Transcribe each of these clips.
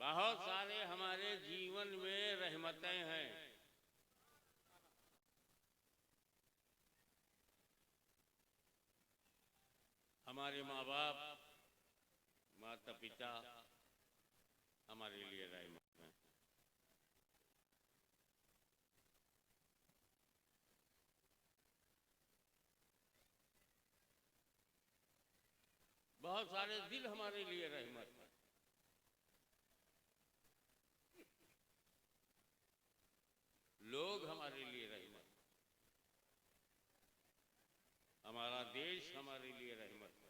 बहुत सारे हमारे जीवन में रहमतें हैं। हमारे माँ बाप माता पिता हमारे लिए रहमत हैं। बहुत सारे दिल हमारे लिए रहमत हैं। लोग हमारे लिए रहमत, हमारा देश हमारे लिए रहमत है।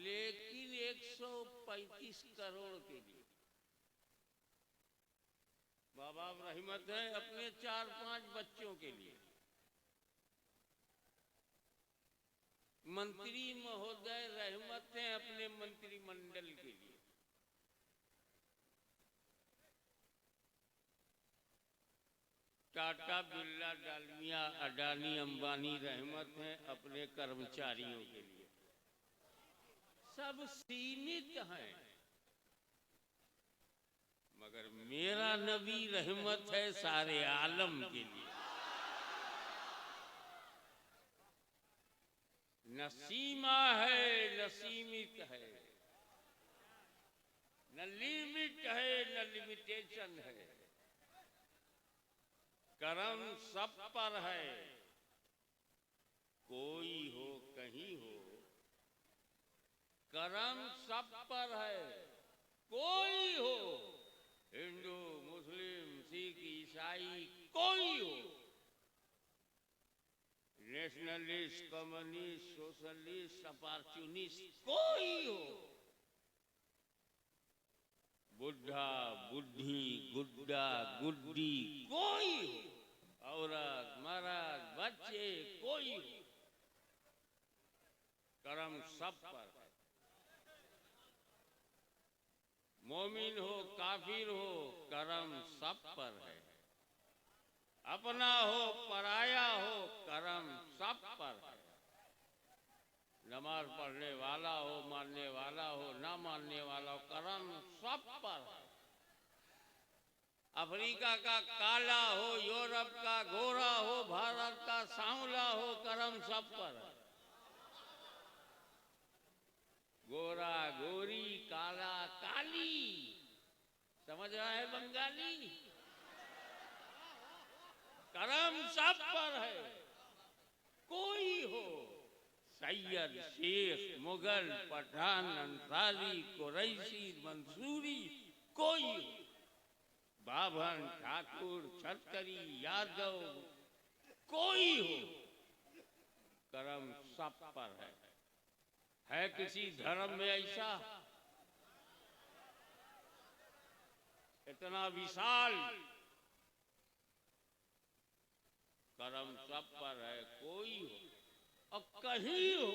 लेकिन 135 करोड़ के लिए माँ बाप रहमत है अपने 4-5 बच्चों के लिए। मंत्री महोदय रहमत है अपने मंत्रिमंडल के लिए। टाटा बिरला डालमिया अडानी अंबानी रहमत है अपने कर्मचारियों के लिए। सब सीमित हैं, मगर मेरा नबी रहमत है सारे आलम के लिए। न सीमा है न सीमित है, न लिमिट है न लिमिटेशन है। करम सब पर है, कोई हो कहीं हो। करम सब पर है, कोई हो, हिंदू मुस्लिम सिख ईसाई कोई हो। नेशनलिस्ट कम्युनिस्ट सोशलिस्ट अपॉर्चुनिस्ट कोई हो। बुढ़ा बुढ़ी गुड्डा गुड्डी कोई हो, औरत मर्द बच्चे कोई हो, करम सब पर है। मोमिन हो काफिर हो, करम सब पर है। अपना हो पराया हो, करम सब पर है। नमाज पढ़ने वाला हो, मानने वाला हो, ना मानने वाला हो, करम सब पर है। अफ्रीका का काला हो, यूरोप का गोरा हो, भारत का सांवला हो, करम सब पर है। गोरा गोरी काला काली, समझ रहा है बंगाली? करम सब पर है। कोई हो, सैयद शेख मुगल पठान अंसारी कुरैशी मंसूरी, कोई हो, बाभन ठाकुर छतरी यादव, कोई हो, करम सब पर है। है किसी धर्म में ऐसा? इतना विशाल करम सब पर है। कोई हो और कहीं हो,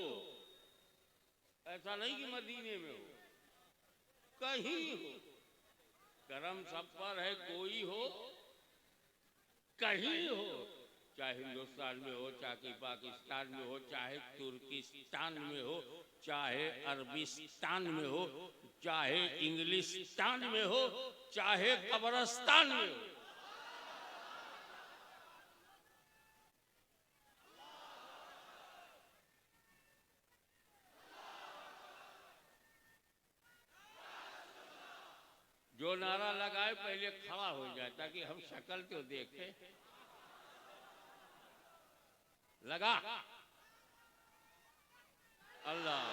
ऐसा नहीं कि मदीने में हो, कहीं हो, करम सब पर है। कोई हो कहीं हो, चाहे हिंदुस्तान में हो, चाहे पाकिस्तान में हो, चाहे तुर्किस्तान में हो, चाहे अरबिस्तान में हो, चाहे इंग्लिस्तान में हो, चाहे कब्रिस्तान में हो। जो नारा लगाए पहले खड़ा हो जाए ताकि हम शक्ल तो देखें। लगा अल्लाह।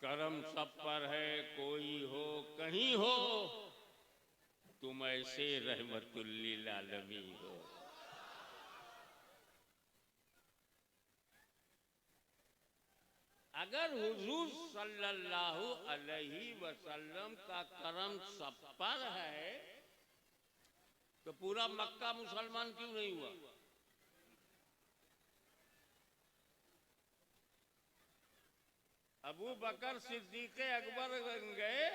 करम सब पर है। कोई हो कहीं हो, तुम ऐसे रहमतुल लिल आलमीन हो। अगर हुजूर सल्लल्लाहु अलैहि वसल्लम का करम सब पर है तो पूरा मक्का मुसलमान क्यों नहीं हुआ? अबू बकर सिद्दीक अकबर बन गए,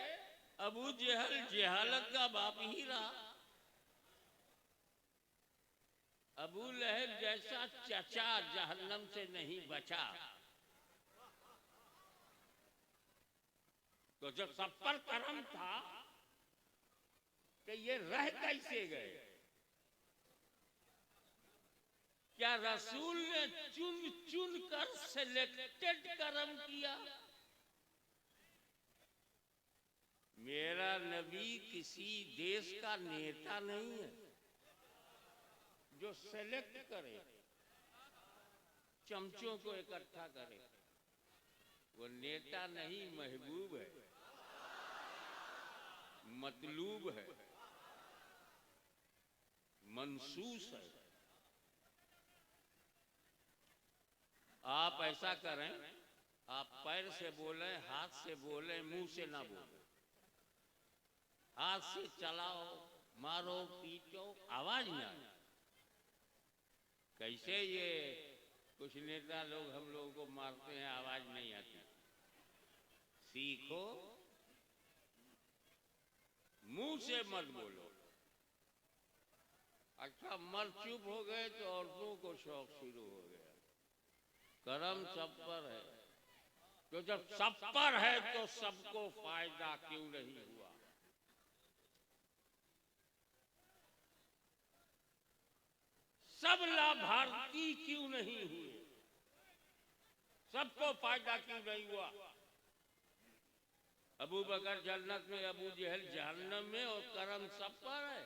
अबू जहल जहालत का बाप ही रहा। अबू लहब जैसा चचा जहन्नम से नहीं बचा। तो जब सब पर करम था कि ये रह कैसे गए? क्या रसूल ने चुन चुन कर सिलेक्टेड करम किया? मेरा नबी किसी देश का नेता नहीं है जो सेलेक्ट करे, चमचों को इकट्ठा करे। वो नेता नहीं, महबूब है, मतलूब है, मंसूस है। आप ऐसा करें, आप पैर से बोलें, हाथ से बोलें, मुंह से ना बोलें। हाथ से चलाओ, मारो, पीटो, आवाज ना आए। कैसे ये कुछ नेता लोग हम लोगों को मारते हैं, आवाज नहीं आती। सीखो, मुंह से मत बोलो। अच्छा मर्द चुप हो गए तो औरतों को शौक शुरू हो गया। करम सब पर है। तो जब सब पर है तो सबको फायदा क्यों नहीं हुआ? सब लाभार्थी क्यों नहीं हुए? सबको फायदा क्यों नहीं हुआ? अबू बकर जन्नत में, अबू जहल जहन्नम में, और करम सब पर है।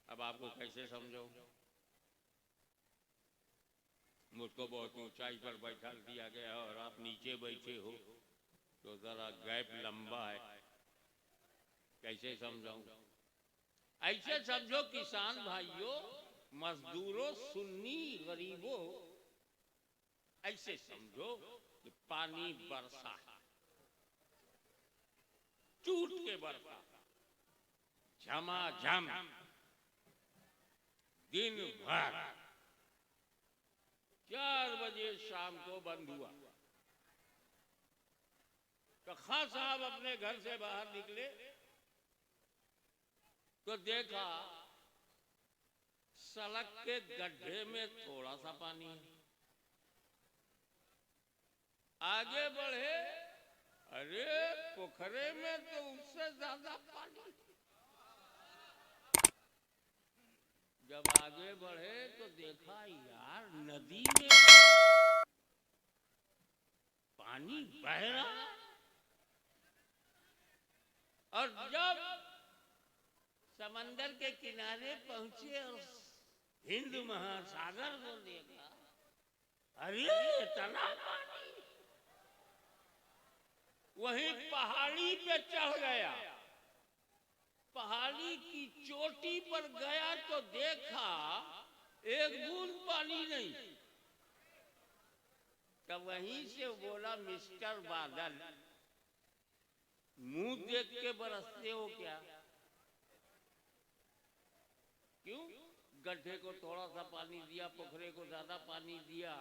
अब आपको कैसे समझो? मुझको बहुत ऊंचाई पर बैठा दिया गया और आप नीचे बैठे हो तो जरा गैप लंबा है, कैसे समझाऊं? ऐसे समझो किसान भाइयों, मजदूरों, सुन्नी गरीबों, ऐसे समझो कि पानी बरसा है, टूट के बरसा, झमाझम दिन भर। 4 बजे शाम को बंद हुआ। तो खां साहब अपने घर से बाहर निकले तो देखा सड़क के गड्ढे में थोड़ा सा पानी है। आगे बढ़े, अरे पोखरे में तो उससे ज्यादा पानी। जब आगे बढ़े तो देखा यार नदी में पानी बह रहा है। और जब समंदर के किनारे पहुंचे और हिंद महासागर को देखा, अरे इतना पानी। वहीं पहाड़ी पे चढ़ गया। पहाड़ी की चोटी पर गया तो देखा एक बूंद पानी नहीं। तब वहीं से बोला, मिस्टर बादल, मुंह देख के बरसते हो क्या? क्यों? गड्ढे को थोड़ा सा पानी दिया, पोखरे को ज्यादा पानी दिया,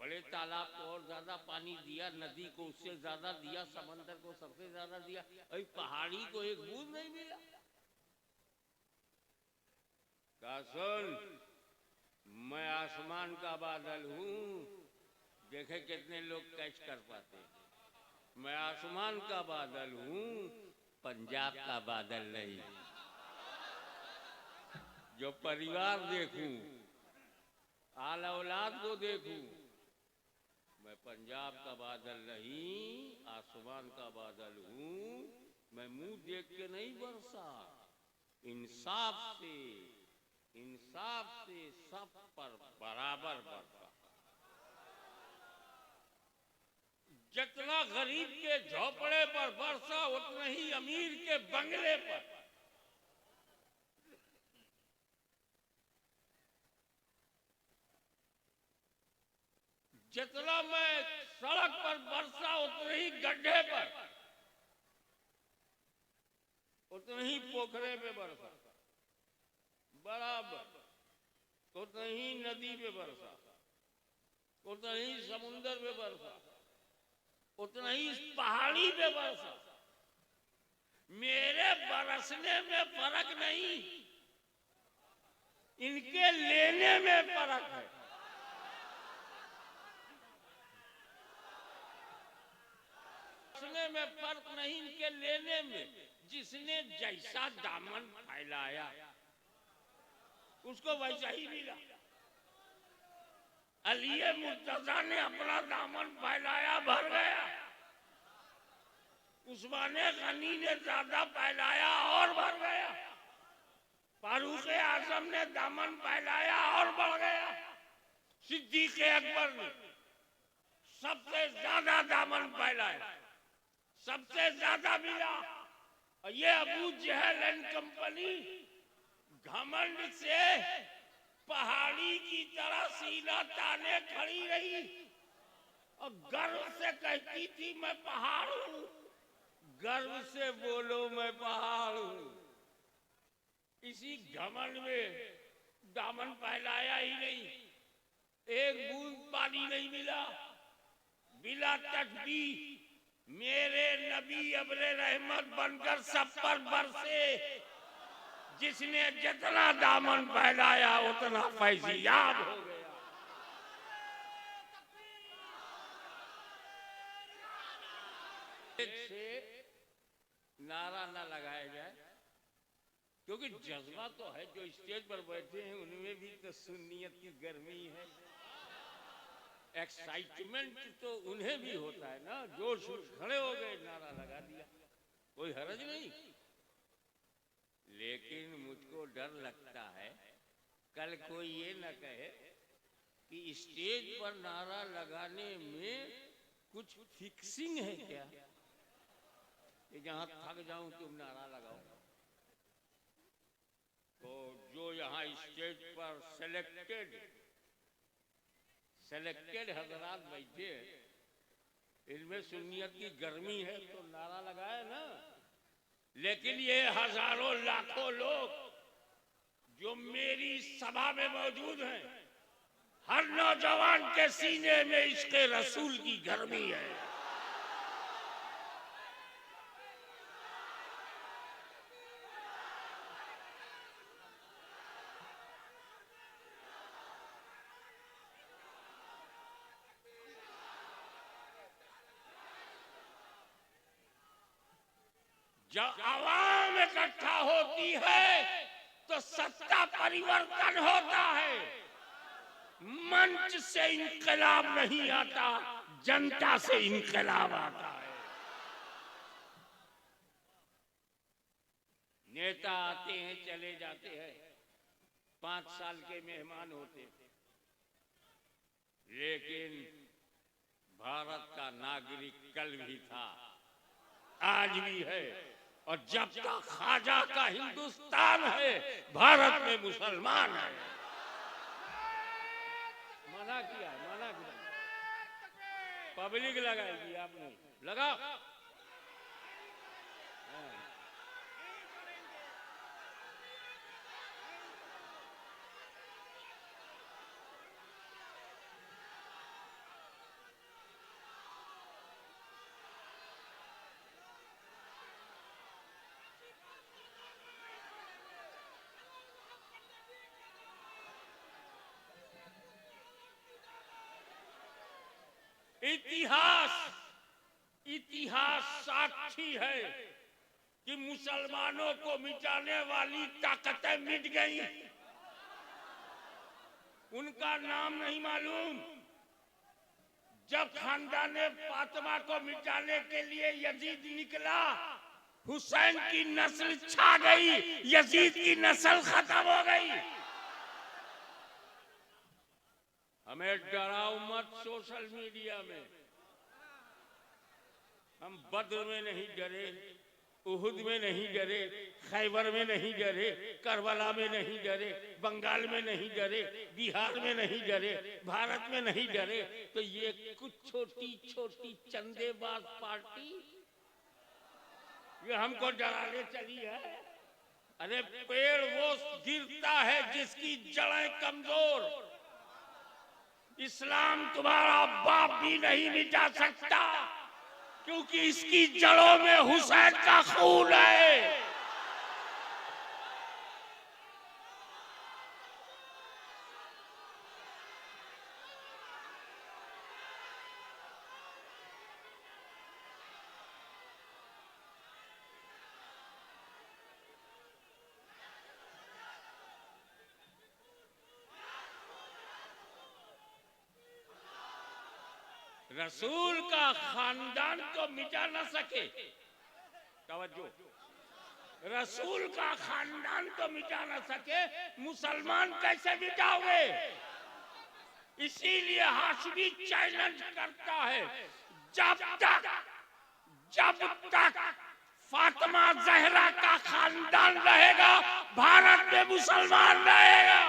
बड़े तालाब को और ज्यादा पानी दिया, नदी को उससे ज्यादा दिया, समंदर को सबसे ज्यादा दिया, अभी पहाड़ी को एक बूंद नहीं मिला। कहा सुन, मैं आसमान का बादल हूं, देखे कितने लोग कैच कर पाते हैं। मैं आसमान का बादल हूं, पंजाब का बादल नहीं। जो परिवार देखूं, आल औलाद को देखूं, मैं पंजाब का बादल नहीं, आसमान का बादल हूं। मैं मुंह देख के नहीं बरसा, इंसाफ से सब पर बराबर बरसा। जितना गरीब के झोपड़े पर बरसा, उतना ही अमीर के बंगले पर। जितना मैं सड़क पर बरसा, उतना ही गड्ढे पर, उतना ही पोखरे पे बरसा, बराबर। उतना ही नदी पे बरसा, उतना ही समुंदर पे बरसा, उतना ही पहाड़ी पे बरसा। मेरे बरसने में फर्क नहीं, इनके लेने में फर्क है। बरसने में फर्क नहीं, इनके लेने में। जिसने जैसा दामन फैलाया उसको वैसा ही मिला। अली मुर्तजा ने अपना दामन फैलाया, भर गया। उस्माने गनी ने ज्यादा फैलाया और भर गया। फारूक आजम ने दामन फैलाया और बढ़ गया। सिद्दीक अकबर ने सबसे ज्यादा दामन फैलाया, सबसे ज्यादा मिला। और ये अबू जहल एंड कंपनी घमंड से पहाड़ी की तरह सीना ताने खड़ी रही और गर्व से कहती थी मैं पहाड़ हूं। गर्व से बोलो मैं पहाड़ हूं। इसी घमंड में दामन फैलाया ही नहीं, एक बूंद पानी नहीं मिला। बिला तकबी मेरे नबी अब्रे रहमत बनकर सब पर बरसे। जिसने जितना दामन फैलाया उतना फैज़याब हो गया। से नारा ना लगाया जाए, क्योंकि जज्बा तो है। जो स्टेज पर बैठे हैं उनमें भी तो सुन्नियत की गर्मी है, एक्साइटमेंट तो उन्हें भी होता है ना। जोश खड़े हो गए, नारा लगा दिया, कोई हर्ज नहीं। लेकिन मुझको डर लगता है कल कोई ये न कहे कि स्टेज पर नारा लगाने में कुछ फिक्सिंग है क्या, कि जहां थक जाऊं तुम नारा लगाओ। तो जो यहाँ स्टेज पर सेलेक्टेड हजरात बैठे, इनमें सुन्नियत की गर्मी है तो नारा लगाए ना। लेकिन ये हजारों लाखों लोग जो मेरी सभा में मौजूद हैं, हर नौजवान के सीने में इश्क़ रसूल की गर्मी है। जब आवाम इकट्ठा होती है तो सत्ता परिवर्तन होता है। मंच से इंकलाब नहीं आता, जनता से इंकलाब आता है। नेता आते हैं, चले जाते हैं, 5 साल के मेहमान होते हैं, लेकिन भारत का नागरिक कल भी था, आज भी है, और जब तक ख्वाजा का हिंदुस्तान है, भारत में मुसलमान है। मना किया, मना किया, पब्लिक लगाएगी, आपने लगा। इतिहास साक्षी है कि मुसलमानों को मिटाने वाली ताकतें मिट गई। उनका नाम नहीं मालूम। जब खानदाने फातिमा को मिटाने के लिए यजीद निकला, हुसैन की नस्ल छा गई, यजीद की नस्ल खत्म हो गई। हमें डराओ मत सोशल मीडिया में। हम बद्र में नहीं डरे, उहुद में नहीं डरे, खैबर में नहीं डरे, करबला में नहीं डरे, बंगाल में नहीं डरे, बिहार में नहीं डरे, भारत में नहीं डरे, तो ये कुछ छोटी छोटी चंदेबाज पार्टी ये हमको डराने चली है। अरे पेड़ वो गिरता है जिसकी जड़ें कमजोर। इस्लाम तुम्हारा बाप भी नहीं मिटा सकता, क्योंकि इसकी जड़ों में हुसैन का खून है। रसूल का खानदान को मिटा न सके, तवज्जो, रसूल का खानदान को मिटा न सके, मुसलमान कैसे मिटाओगे? इसीलिए हाशमी चैलेंज करता है, जब तक फातिमा ज़हरा का खानदान रहेगा, भारत में मुसलमान रहेगा।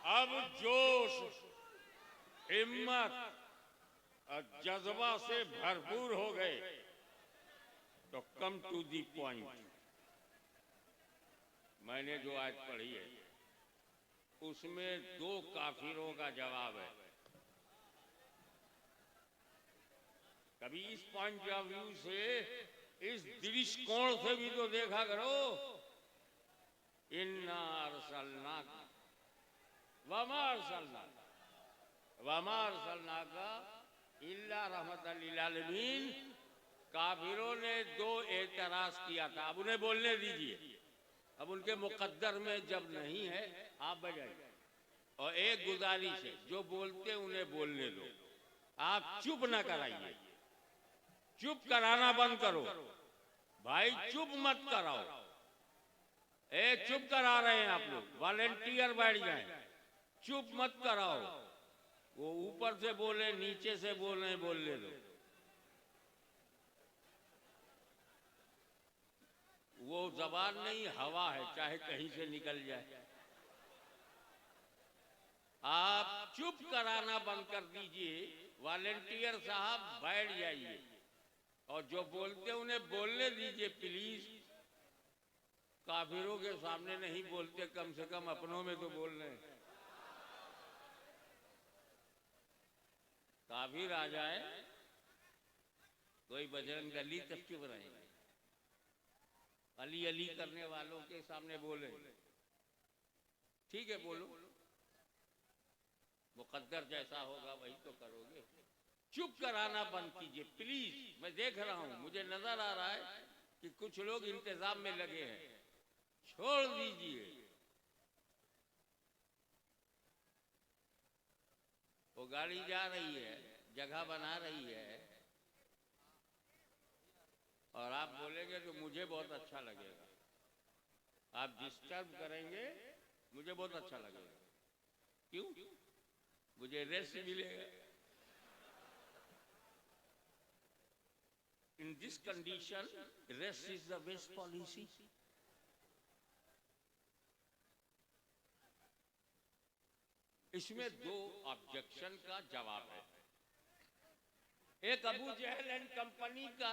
अब जोश, हिम्मत और जज्बा से भरपूर हो गए तो कम टू दी पॉइंट। मैंने जो आज पढ़ी है उसमें 2 काफिरों का जवाब है। कभी इस पॉइंट ऑफ व्यू से, इस दृष्टिकोण से भी तो देखा करो। इन्ना अरसलनाका वमा अरसलनाका इल्ला रहमतल लिल आलमीन। काफिरों ने 2 एतराज किया था, अब उन्हें बोलने दीजिए। अब उनके मुकद्दर में जब नहीं है, आप बजाइए। और एक गुजारिश है, जो बोलते उन्हें बोलने दो, आप चुप ना कराइए। चुप कराना बंद करो भाई, चुप मत कराओ। चुप करा रहे हैं आप लोग, वॉलेंटियर बैठ जाए, चुप मत कराओ। वो ऊपर से बोले नीचे से बोले, बोलने दो। वो जबान नहीं, हवा है, चाहे कहीं से निकल जाए। आप चुप कराना बंद कर दीजिए, वॉलेंटियर साहब बैठ जाइए, और जो बोलते उन्हें बोलने दीजिए प्लीज। काफिरों के सामने नहीं बोलते, कम से कम अपनों में तो बोल रहे हैं। काफिर आ जाए, कोई बजरंग दली तक चुप रहेंगे, अली अली करने वालों के सामने बोले, ठीक है बोलो, मुकद्दर जैसा होगा वही तो करोगे। चुप कराना बंद कीजिए प्लीज। मैं देख रहा हूं, मुझे नजर आ रहा है कि कुछ लोग इंतजाम में लगे हैं, छोड़ दीजिए। वो गाड़ी जा रही है, जगह बना रही है, और आप बोलेंगे तो मुझे बहुत अच्छा लगेगा। आप डिस्टर्ब करेंगे, मुझे बहुत अच्छा लगेगा। क्यों? मुझे रेस्ट मिलेगा। In this condition, rest is the best policy. इसमें दो ऑब्जेक्शन का जवाब है। एक, अबू जहल एंड कंपनी का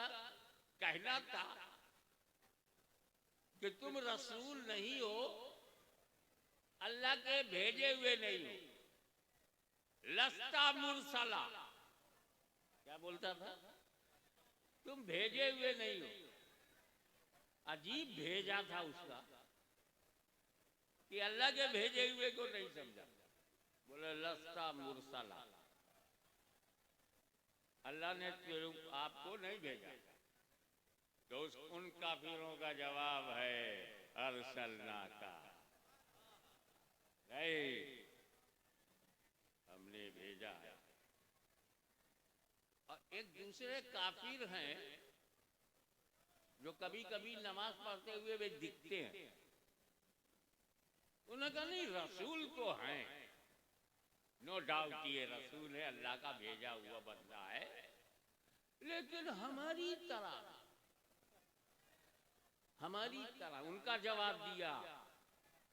कहना था कि तुम रसूल नहीं हो, अल्लाह के भेजे हुए नहीं हो, लस्ता मुरसला। क्या बोलता था? तुम भेजे हुए नहीं हो। अजीब भेजा था उसका कि अल्लाह के भेजे हुए को नहीं समझा। बोले लस्ता मुरसला, अल्लाह ने आपको नहीं भेजा। तो उन काफिरों का जवाब है अरसलना का, नहीं हमने भेजा है। और एक दूसरे काफिर हैं जो कभी कभी नमाज पढ़ते हुए वे दिखते हैं। उन्होंने कहा नहीं, रसूल तो हैं, नो डाउट ये रसूल है, अल्लाह का भेजा हुआ बंदा है, लेकिन हमारी तरह उनका जवाब दिया,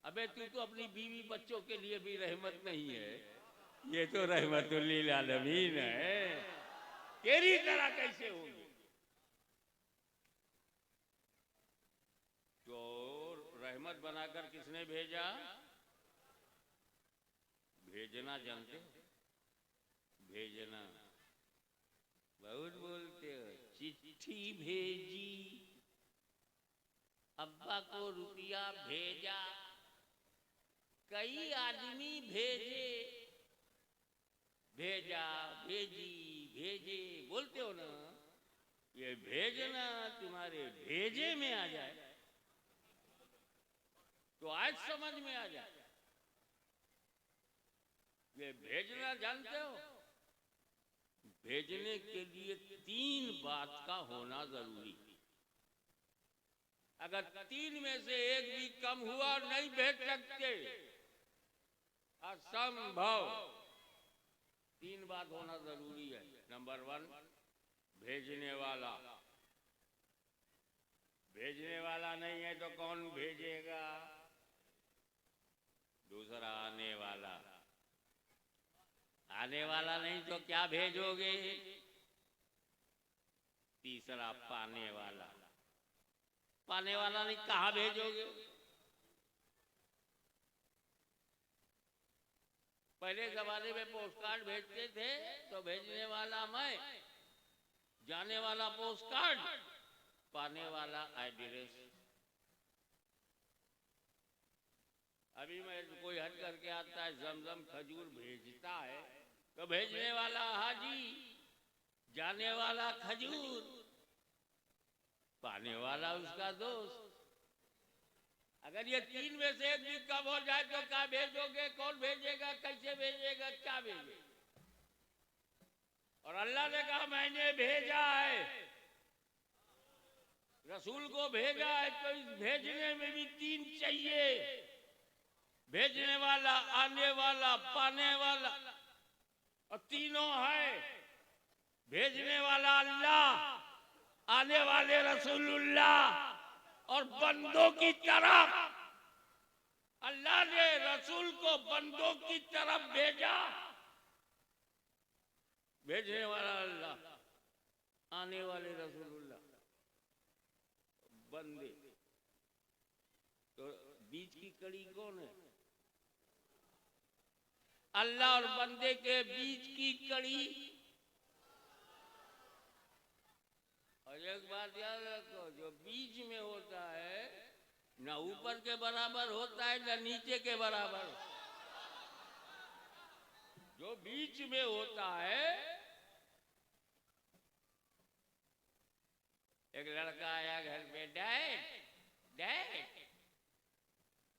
अबे तू तो अपनी बीवी बच्चों के लिए भी रहमत नहीं है, ये तो रहमतुल्लिल आलमीन है, तेरी तरह कैसे होगी? तो रहमत बनाकर किसने भेजा? भेजना जानते हो? भेजना बहुत बोलते हो। चिट्ठी भेजी, अब्बा को रुपया भेजा, कई आदमी भेजे, भेजा भेजी भेजे बोलते हो ना। ये भेजना तुम्हारे भेजे में आ जाए तो आज समझ में आ जाए। ये भेजना जानते हो? भेजने के लिए 3 बात का होना जरूरी। अगर 3 में से एक भी कम हुआ नहीं भेज सकते, असंभव। 3 बात होना जरूरी है। नंबर 1, भेजने वाला। भेजने वाला नहीं है तो कौन भेजेगा? दूसरा, आने वाला। आने वाला नहीं तो क्या भेजोगे? तीसरा, पाने वाला। पाने वाला नहीं, कहां भेजोगे? पहले जमाने में पोस्ट कार्ड भेजते थे तो भेजने वाला मैं, जाने वाला पोस्ट कार्ड, पाने वाला एड्रेस। अभी मैं कोई हट करके आता है, जमजम खजूर भेजता है तो भेजने वाला हाजी, जाने वाला खजूर, पाने वाला उसका दोस्त। अगर ये 3 में से एक भी कम हो जाए तो क्या भेजोगे? कौन भेजेगा? कैसे भेजेगा? क्या भेजेगा? और अल्लाह ने कहा मैंने भेजा है, रसूल को भेजा है तो इस भेजने में भी तीन चाहिए, भेजने वाला, आने वाला, पाने वाला, और तीनों है। भेजने वाला अल्लाह, आने वाले रसूलुल्लाह, और बंदों की तरफ अल्लाह ने रसूल को बंदों की तरफ भेजा। भेजने वाला अल्लाह, आने वाले रसूलुल्लाह, बंदे। तो बीच की कड़ी कौन है? अल्लाह और बंदे के बीच की कड़ी। और एक बात याद रखो, जो बीच में होता है ना ऊपर के बराबर होता है ना नीचे के बराबर। जो बीच में होता है, एक लड़का आया घर पे, dad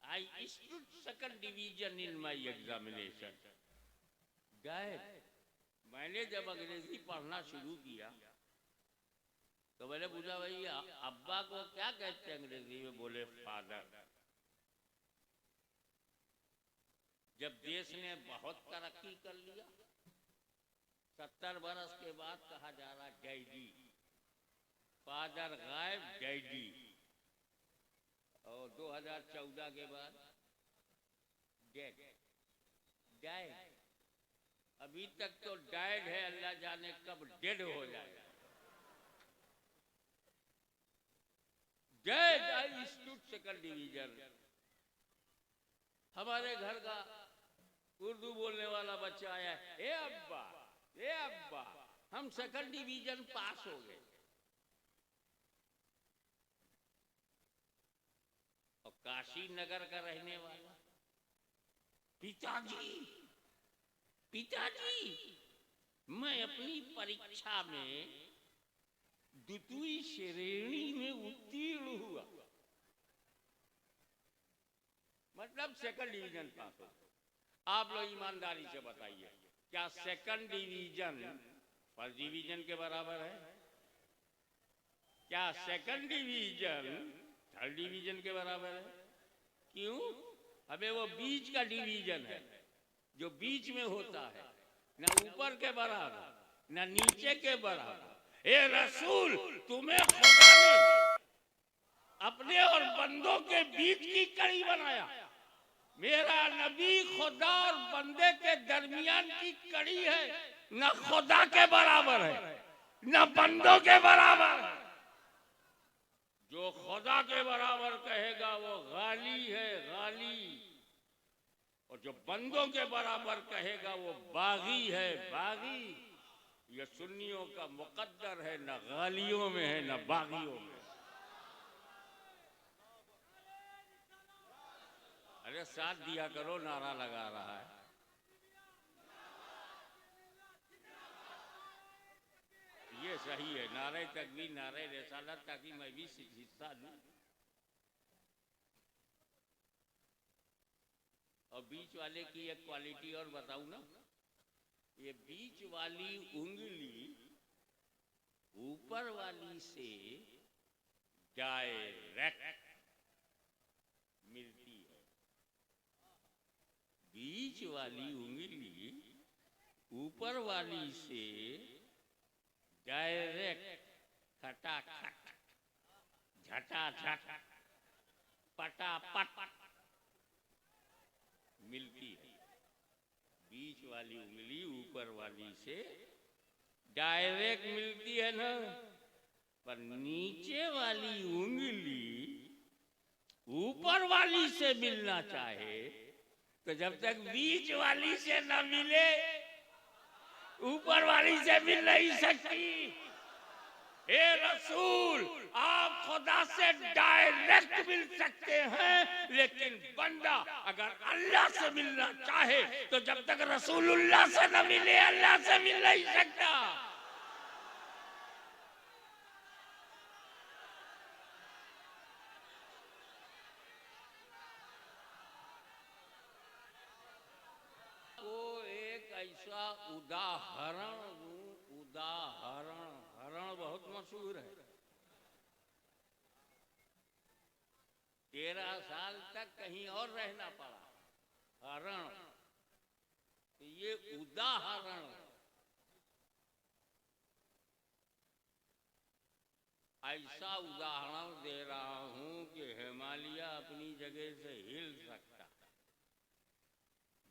I stood second division in my examination. Dad, मैंने जब अंग्रेजी पढ़ना शुरू किया तो मैंने पूछा, भैया अब्बा को क्या कहते हैं अंग्रेजी में? बोले फादर। जब देश ने बहुत तरक्की कर लिया, 70 बरस के बाद कहा जा रहा डैडी, फादर गायब, डैडी। और 2014 के बाद डैड। अभी तक तो डैड है, अल्लाह जाने कब डेड हो जाए। Dad I stood second division. हमारे घर का उर्दू बोलने वाला बच्चा आया, ए अब्बा हम सेकंड डिवीजन पास हो गए। और काशी नगर का रहने वाला, पिताजी मैं अपनी परीक्षा में 2वीं श्रेणी में उत्तीर्ण हुआ। मतलब सेकंड डिवीजन पास हो। आप लोग ईमानदारी से बताइए, क्या सेकंड डिवीजन फर्स्ट डिवीजन के बराबर है? क्या सेकंड डिवीजन थर्ड डिवीजन के बराबर है? क्यों? हमें वो बीच का डिवीजन है, जो बीच में होता है, ना ऊपर के बराबर ना नीचे के बराबर। ए रसूल, तुम्हें खुदा ने अपने और बंदों के बीच की कड़ी बनाया। मेरा नबी खुदा और बंदे के दरमियान की कड़ी है, न खुदा के बराबर है न बंदों के बराबर है। जो खुदा के बराबर कहेगा वो गाली है, गाली। और जो बंदों के बराबर कहेगा वो बागी है, बागी। ये सुन्नियों का मुकद्दर है, न गालियों में है न बागियों में। अरे साथ दिया करो, नारा लगा रहा है। ये सही है, नारे तकबीर, नारे रिसालत, ताकि मैं भी हिस्सा लूं। और बीच वाले की एक क्वालिटी और बताऊं ना, ये बीच वाली उंगली ऊपर वाली से डायरेक्ट मिलती है। बीच वाली उंगली ऊपर वाली से डायरेक्ट, खटाखट, झटाझट, पटापट मिलती है। बीच वाली उंगली ऊपर वाली से डायरेक्ट मिलती है ना, पर नीचे वाली उंगली ऊपर वाली से मिलना चाहे तो जब तक बीच वाली से न मिले ऊपर वाली से मिल नहीं सकती। हे रसूल, आप खुदा से डायरेक्ट मिल सकते हैं, लेकिन बंदा अगर अल्लाह से मिलना चाहे तो जब तक रसूलुल्लाह से न मिले अल्लाह से मिल नहीं सकता। वो एक ऐसा उदाहरण, हरण बहुत मशहूर है। 13 साल तक कहीं और रहना पड़ा। हरण, तो ये उदाहरण, ऐसा उदाहरण दे रहा हूं कि हिमालय अपनी जगह से हिल सकता,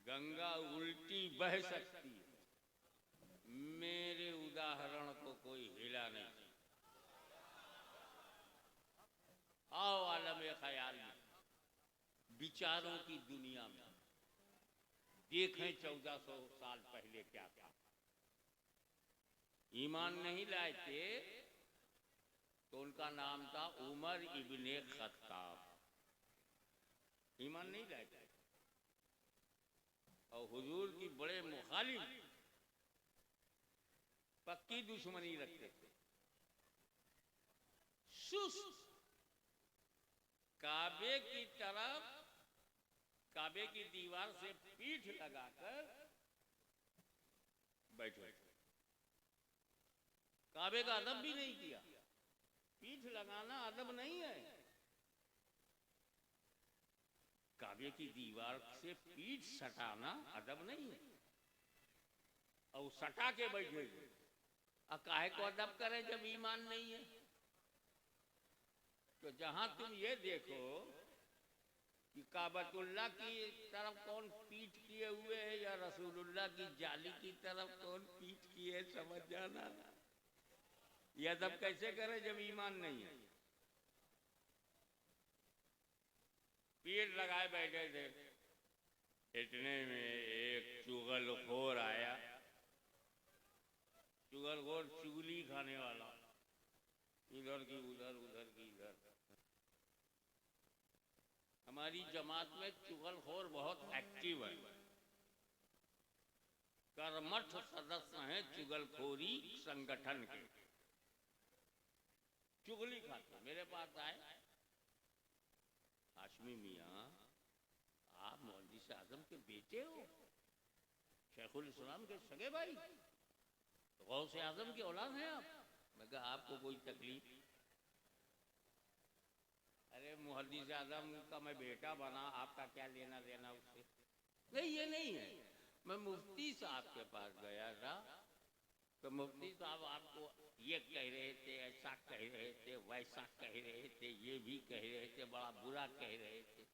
गंगा उल्टी बह सकती है, मेरे उदाहरण को कोई हिला नहीं। आओ आलम ख्याल में, विचारों की दुनिया में देखें 1400 साल पहले क्या था। ईमान नहीं लाए थे तो उनका नाम था उमर इब्ने खत्ताब। ईमान नहीं लाए थे और हुजूर की बड़े मुखालिफ, पक्की दुश्मनी रखते थे। सुस्त काबे की तरफ, काबे की दीवार से पीठ लगाकर बैठे, काबे का अदब भी नहीं किया। पीठ लगाना अदब नहीं है। काबे की दीवार से पीठ सटाना अदब नहीं है। और सटा के बैठे, काहे को अदब करें जब ईमान नहीं है। तो जहां तुम ये देखो कि काबतुल्लाह की तरफ कौन पीठ किए हुए है या रसूलुल्लाह की जाली की तरफ कौन पीठ किए, समझ जाना। ये अदब कैसे करे जब ईमान नहीं है। पीठ लगाए बैठे थे, इतने में एक चुगलखोर आया। चुगलखोर चुगली खाने वाला, इधर की उधर, उधर की इधर। हमारी जमात में चुगलखोर बहुत एक्टिव है, कर्मठ सदस्य हैं चुगलखोरी संगठन के। चुगली खाते मेरे पास आए, हाशमी मियाँ आप मौलवी से आजम के बेटे हो, शेखुल इस्लाम के सगे भाई, गौसे आजम की औलाद हैं आप। मैं कहा आपको कोई तकलीफ? अरे मुहद्दिस आजम का मैं बेटा बना, आपका क्या लेना देना उससे? नहीं, ये नहीं है। मैं मुफ्ती साहब के पास गया था, तो मुफ्ती साहब आपको ये कह रहे थे, ऐसा कह रहे थे, वैसा कह रहे थे, ये भी कह रहे थे, बड़ा बुरा कह रहे थे।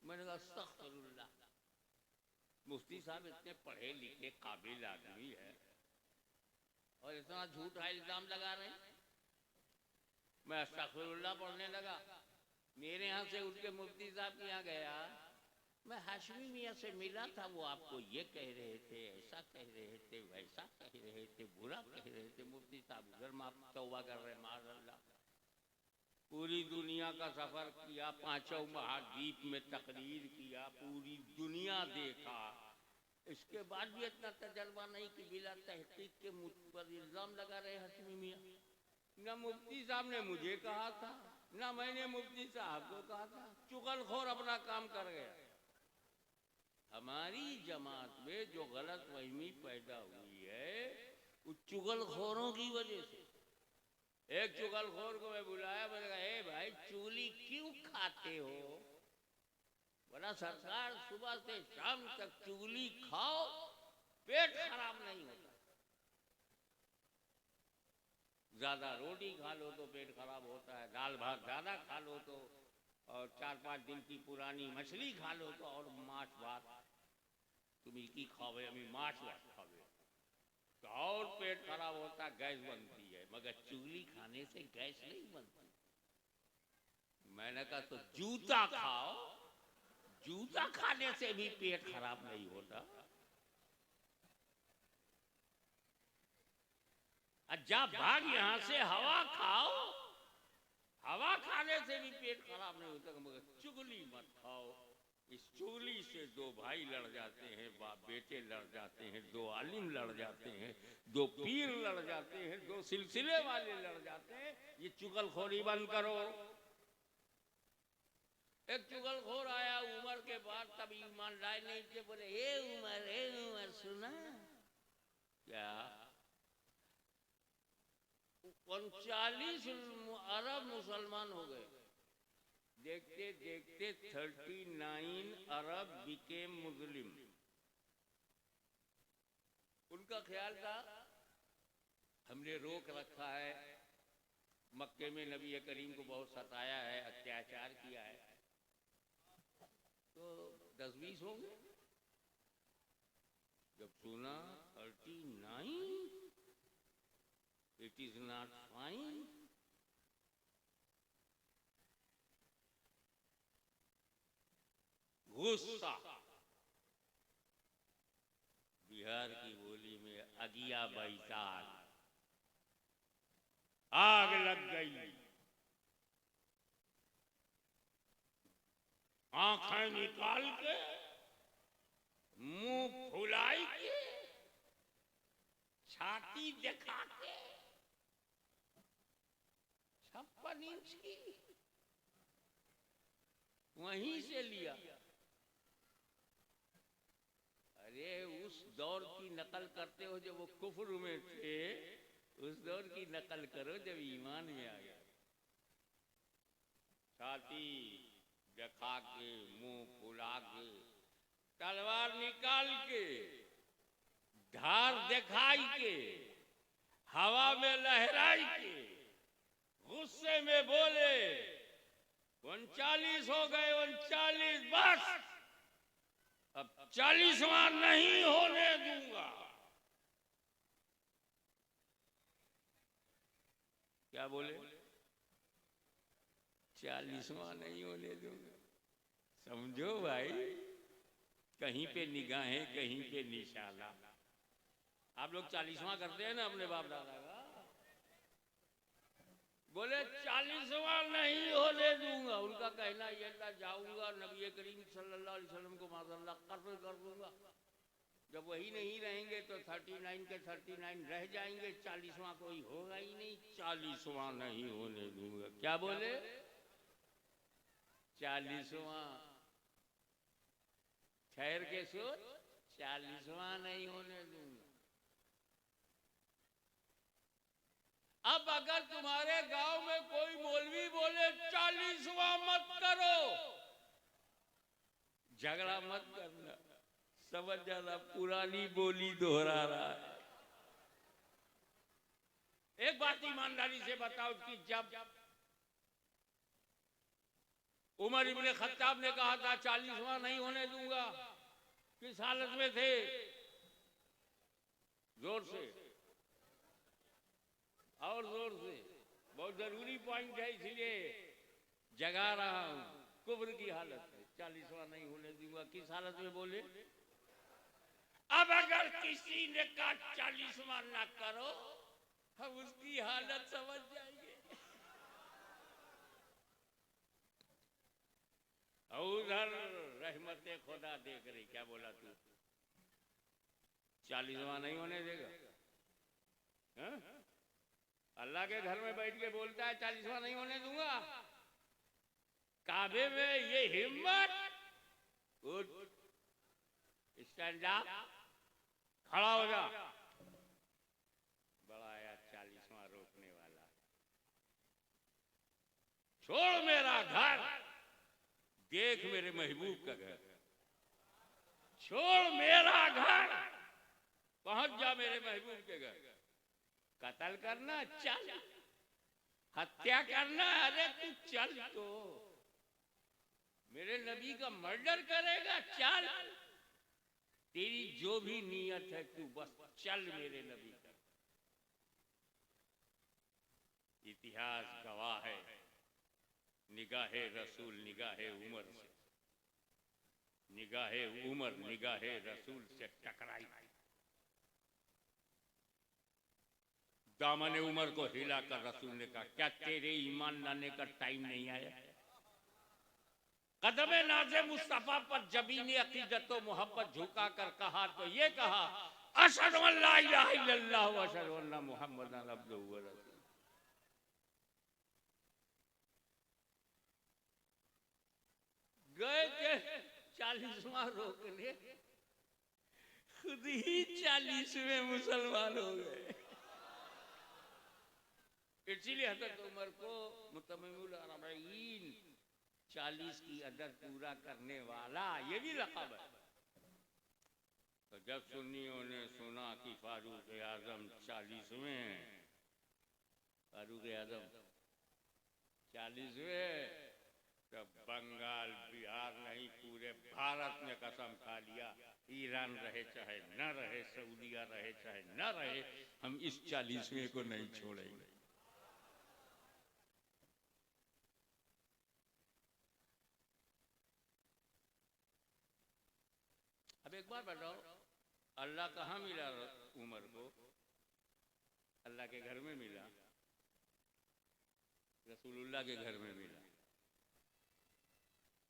मैंने कहा अस्तगफिरुल्लाह, मुफ्ती साहब इतने पढ़े लिखे काबिल आदमी है और इतना झूठा इल्जाम लगा रहे हैं। मैं अस्तगफिरुल्लाह पढ़ने लगा। मेरे यहाँ से उठ के मुफ्ती साहब के यहाँ गया, मैं हाशमी मियाँ से मिला था, वो आपको ये कह रहे थे, ऐसा कह रहे थे, वैसा कह रहे थे, बुरा कह रहे थे। मुफ्ती साहब उधर माफ तौबा कर रहे, माज़अल्लाह। पूरी दुनिया का सफर किया, 5 महाद्वीप में तकरीर किया, पूरी दुनिया देखा, इसके बाद भी इतना तजर्बा नहीं कि बिला तहकीक के मुझ पर इल्जाम लगा रहे हाशमी मियाँ। ना मुफ्ती साहब ने मुझे कहा था, ना मैंने मुफ्ती साहब को कहा था। चुगलखोर अपना काम कर गया। हमारी जमात में जो गलत फहमी पैदा हुई है वो चुगलखोरों की वजह से। एक चुगलखोर को मैं बुलाया, मैंने कहा ए भाई चूली क्यों खाते हो? बोला सरकार सुबह से शाम तक चूली खाओ, पेट खराब नहीं होता। ज्यादा रोटी खा लो तो पेट खराब होता है, दाल भात ज्यादा खा लो तो, और 4-5 दिन की पुरानी मछली खा लो तो, और मांस भात तुम्हें की खावे, अभी मांस भात खावे तो और पेट खराब होता, गैस बनती है। मगर चूली खाने से गैस नहीं बनती। मैंने कहा तो जूता खाओ, जूता खाने से भी पेट खराब नहीं होता। जा भाग यहाँ से, हवा खाओ, हवा खाने से भी पेट खराब नहीं होता। मगर चुगली मत खाओ। इस चुगली से 2 भाई लड़ जाते हैं, बाप बेटे लड़ जाते हैं, 2 आलिम लड़ जाते हैं, 2 पीर लड़ जाते हैं, 2 सिलसिले वाले लड़ जाते हैं। ये चुगलखोरी बंद करो। एक चुगलखोर आया उमर के बाद, तब ईमान लाए नहीं थे। बोले ए उमर सुना क्या 39 अरब मुसलमान हो गए, देखते देखते 39 अरब बिकेम मुस्लिम। उनका ख्याल था हमने रोक रखा है, मक्के में नबी करीम को बहुत सताया है, अत्याचार किया है, तो 10-20 होंगे। जब सुना 39, इट इज नॉट फाइन। गुस्सा, बिहार की बोली में अगिया बैताल, आग लग गई। आंखें निकाल के, मुंह फुलाई के, छाती दिखा के, 56 इंच की वहीं से लिया। अरे उस दौर की नकल करते हो जब वो कुफ्र में थे, उस दौर की नकल करो जब ईमान में आ गया। छाती दिखा के, मुंह फुला के, तलवार निकाल के, धार दिखाई के, हवा में लहराई के, गुस्से में बोले 39 हो गए, 39 बस, अब 40वां नहीं होने दूंगा। क्या बोले? 40वां नहीं होने दूंगा। समझो भाई, कहीं पे निगाहें, कहीं पे निशाना। आप लोग 40वां करते हैं ना अपने बाप दादा का, बोले 40वां नहीं होने दूंगा। उनका कहना यह था, जाऊंगा नबी करीम सल्लल्लाहु अलैहि वसल्लम को माज़अल्लाह कत्ल कर दूंगा। जब वही नहीं रहेंगे तो 39 के 39 रह जाएंगे, 40वां कोई होगा ही नहीं, 40वां नहीं होने दूंगा। क्या बोले? 40वां। ठहर के सोच, 40वां नहीं होने दूंगा। अब अगर तुम्हारे गांव में कोई मौलवी बोले 40वां मत करो, झगड़ा मत करना, समझ जाना पुरानी बोली दोहरा रहा है। एक बात ईमानदारी से बताओ कि जब उमर इब्ने खत्ताब ने कहा था 40वां नहीं होने दूंगा, किस हालत में थे? जोर से और जोर से, बहुत जरूरी पॉइंट है, इसलिए जगा रहा हूं। कुब्र की हालत है, 40वां नहीं होने दूंगा। किस हालत में बोले? अब अगर किसी ने कहा 40वां ना करो, हम उसकी हालत समझ जाएंगे। उधर रहमते खुदा देख रही, क्या बोला तू? 40वां नहीं होने देगा? हा? अल्लाह के घर में बैठ के बोलता है 40वां नहीं होने दूंगा। काबे में ये हिम्मत, उठ, स्टैंड अप, खड़ा हो जा। बड़ा आया 40वां रोकने वाला। छोड़ मेरा घर, देख मेरे महबूब का घर। छोड़ मेरा घर, पहुंच जा मेरे महबूब के घर। कत्ल करना चल, हत्या करना अरे तू चल, तो मेरे नबी का मर्डर करेगा चल, तेरी जो भी नीयत है तू बस चल मेरे नबी का। इतिहास गवाह है, निगाहे रसूल निगाहे उमर से, निगाहे उमर निगाहे रसूल से टकराई। दामन उमर को हिलाकर रसूल ने कहा, क्या तेरे ईमान लाने का टाइम नहीं आया? कदम नाज़े मुस्तफा पर जबीनी अकीदत व मोहब्बत झुका कर कहा तो ये कहा, अशहदु अल्ला इलाहा इल्लल्लाह व अशहदु अन्ना मुहम्मदन अब्दुहु व रसूलुहु। गए के 40वां रोकने, खुद ही 40वें मुसलमान हो गए। इसीलिए हज़रत उमर को मुतम्मिमुल अरबईन 40 की अदद पूरा करने वाला, ये भी लक़ब है। तो जब सुन्नियों ने सुना कि फारूक आजम 40वें हैं, फारूक आजम 40वें, तब बंगाल बिहार नहीं पूरे भारत ने कसम खा लिया, ईरान रहे चाहे न रहे, सऊदीया रहे चाहे न रहे, हम इस 40वें को नहीं छोड़ेंगे। अब एक बार बताओ, अल्लाह कहाँ मिला उमर को? अल्लाह के घर में मिला, रसूलुल्लाह के घर में मिला।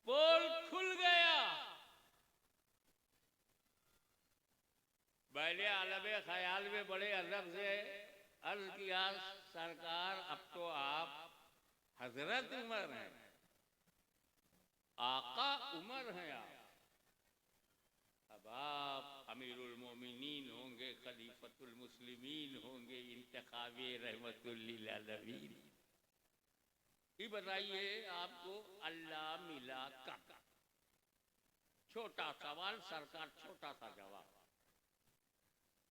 पोल खुल गया। पहले आलम ख्याल में बड़े अदब से अर्ज किया, सरकार अब तो आप हजरत उमर हैं, आका उमर हैं आप, अब आप अमीरुल मोमिनीन होंगे, खलीफतुल मुस्लिमीन होंगे, इंतखाबे रहमतुल लिल आलमीन। ये बताइए आपको अल्लाह मिला कब? छोटा सवाल, सरकार छोटा सा जवाब।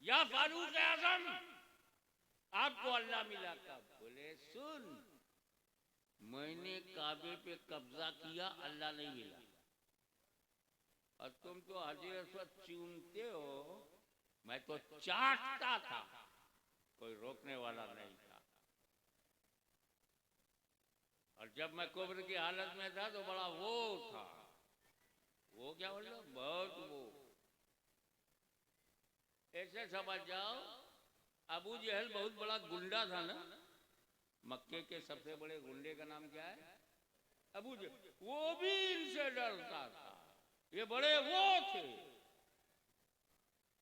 या फारूक आजम, आपको अल्लाह मिला कब? बोले सुन, मैंने काबे पे कब्जा किया, अल्लाह नहीं मिला, और तुम तो हाजिर अस्वद चूमते हो, मैं तो चाटता था, कोई रोकने वाला नहीं था। और जब मैं कुब्र की हालत में था तो बड़ा वो था, वो क्या बोल रहा, बहुत वो। ऐसे समझ जाओ, अबू जहल बहुत बड़ा गुंडा था ना, मक्के के सबसे बड़े गुंडे का नाम क्या है? अबू जहल। वो भी इनसे डरता था, ये बड़े वो थे।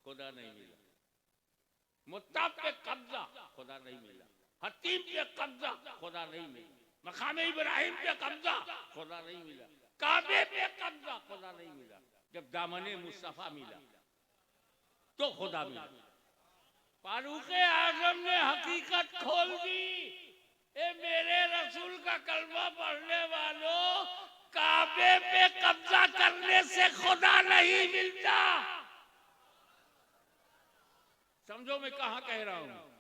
खुदा नहीं मिला। मुत्ताब पे कब्जा, खुदा नहीं मिला। हतीम पे कब्जा, खुदा नहीं मिला। मकाम इब्राहिम पे कब्जा, खुदा नहीं मिला। काबे पे कब्जा, खुदा नहीं मिला। जब दामने मुस्तफा मिला तो खुदा मिला। फारूक आजम ने हकीकत खोल दी। ए मेरे रसूल का कलमा पढ़ने वालों, काबे पे कब्जा करने से खुदा नहीं मिलता। समझो मैं कहाँ कह रहा हूँ।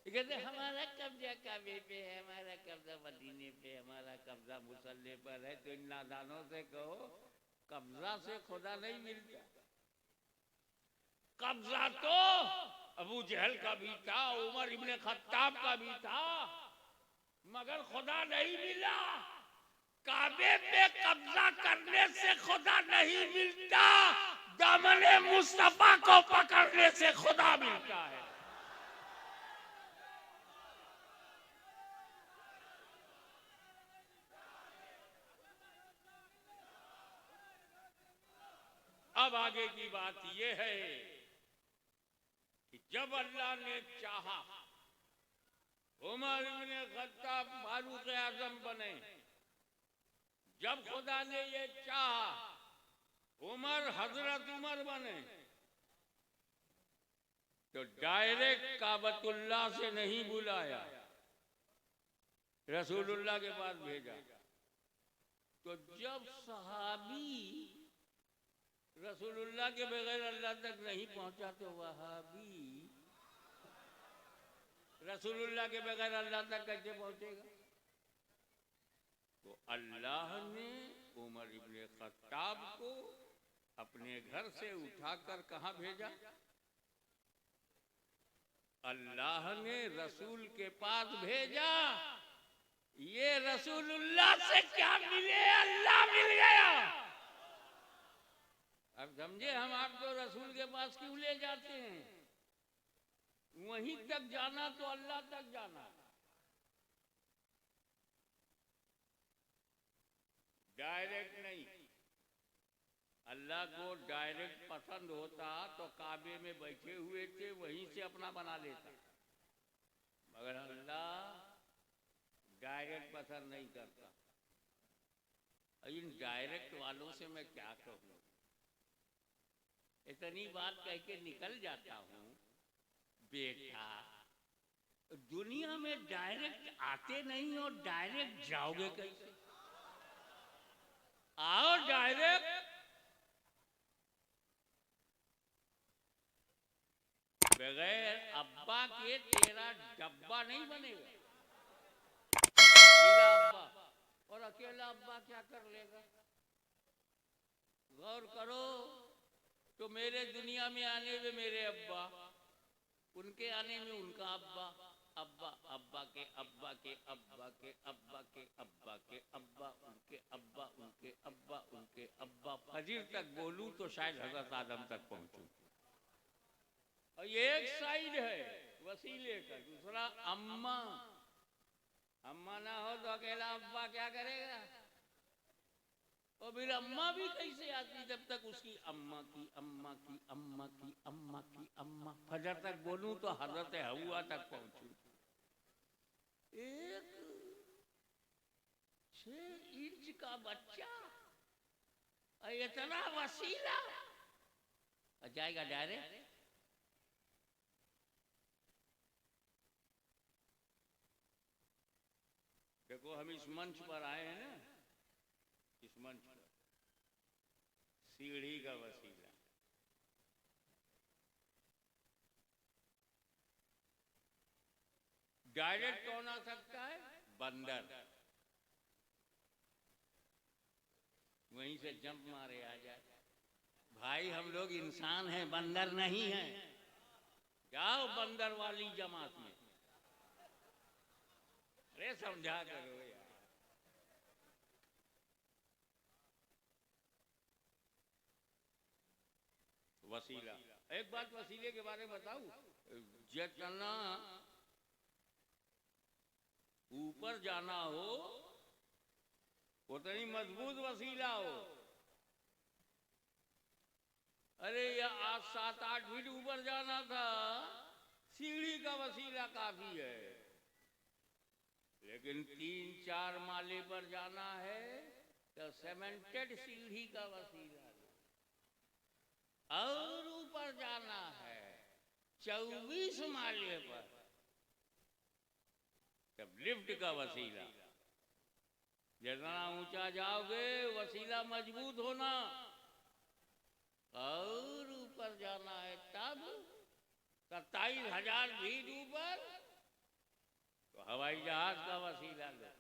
कहते हमारा कब्जा काबे पे है, हमारा कब्जा मदीने पे, हमारा कब्जा मुसल्ले पर है। तो इन नादानों से कहो, कब्जा से खुदा नहीं मिलता। कब्जा तो अबू जहल का भी था, उमर इब्ने खत्ताब का भी था, मगर खुदा नहीं मिला। काबे पे कब्जा करने से खुदा नहीं मिलता, दामने मुस्तफा को पकड़ने से खुदा मिलता है। अब आगे की बात यह है कि जब अल्लाह ने चाहा उमर इब्ने खत्ताब फारूक आजम बने, जब खुदा ने ये चाहा उमर हजरत उमर बने, तो डायरेक्ट काबतुल्लाह से नहीं बुलाया, रसूलुल्लाह के पास भेजा। तो जब सहाबी रसूलुल्लाह के बगैर अल्लाह तक नहीं पहुंचा, तो वहाबी रसूलुल्लाह के बगैर अल्लाह तक कैसे पहुंचेगा? तो अल्लाह ने उमर इब्ने खत्ताब को अपने घर से उठाकर कहां भेजा? अल्लाह ने रसूल के पास भेजा। ये रसूलुल्लाह से क्या मिले, अल्लाह मिल गया। अब समझे हम आपको रसूल के पास क्यों ले जाते हैं? वहीं तक जाना तो अल्लाह तक जाना। डायरेक्ट नहीं। अल्लाह को डायरेक्ट पसंद होता तो काबे में बैठे हुए थे वहीं से अपना बना लेता, मगर अल्लाह डायरेक्ट पसंद नहीं करता। इन डायरेक्ट वालों से मैं क्या कहूँ, इतनी बात कह के निकल जाता हूँ। बेटा, दुनिया में डायरेक्ट आते नहीं और डायरेक्ट जाओगे कैसे? आओ डायरेक्ट बगैर अब्बा के तेरा डब्बा नहीं बनेगा। अकेला अब्बा, और अकेला अब्बा क्या कर लेगा? गौर करो तो मेरे दुनिया में आने में मेरे अब्बा, उनके आने में उनका अब्बा, अब्बा अब्बा के अब्बा के अब्बा के अब्बा के अब्बा के अब्बा, उनके अब्बा, उनके अब्बा, उनके अब्बा। फजीर तक बोलूं तो शायद हजरत आदम तक पहुंचूं। और ये एक साइड है वसीले का, दूसरा अम्मा। अम्मा ना हो तो अकेला अब्बा क्या करेगा? और फिर अम्मा भी कैसे आती जब तक उसकी अम्मा की अम्मा की अम्मा की अम्मा की अम्मा। फजर तक बोलूं तो हजरत हवा तक पहुंचूं। एक 6 इंच का बच्चा और इतना वसीला और जाएगा डायरेक्ट। देखो हम इस मंच पर आए हैं ना, इस मंच पर सीढ़ी का वसीला। डायरेक्ट कौन आ सकता है? बंदर, वहीं से जंप मारे आ जाए। भाई हम लोग इंसान हैं, बंदर नहीं हैं। जाओ बंदर वाली जमात में। अरे समझा करो यार। वसीला, एक बात वसीले के बारे में बताऊं, जितना ऊपर जाना हो उतनी मजबूत वसीला हो। अरे ये आज 7-8 फीट ऊपर जाना था, सीढ़ी का वसीला काफी है। लेकिन 3-4 माले पर जाना है तो सीमेंटेड सीढ़ी का वसीला। और ऊपर जाना है 24 माले पर, तब लिफ्ट का वसीला। जितना ऊंचा जाओगे वसीला मजबूत होना। और ऊपर जाना है तब 27,000 फीट ऊपर तो हवाई जहाज का वसीला लो।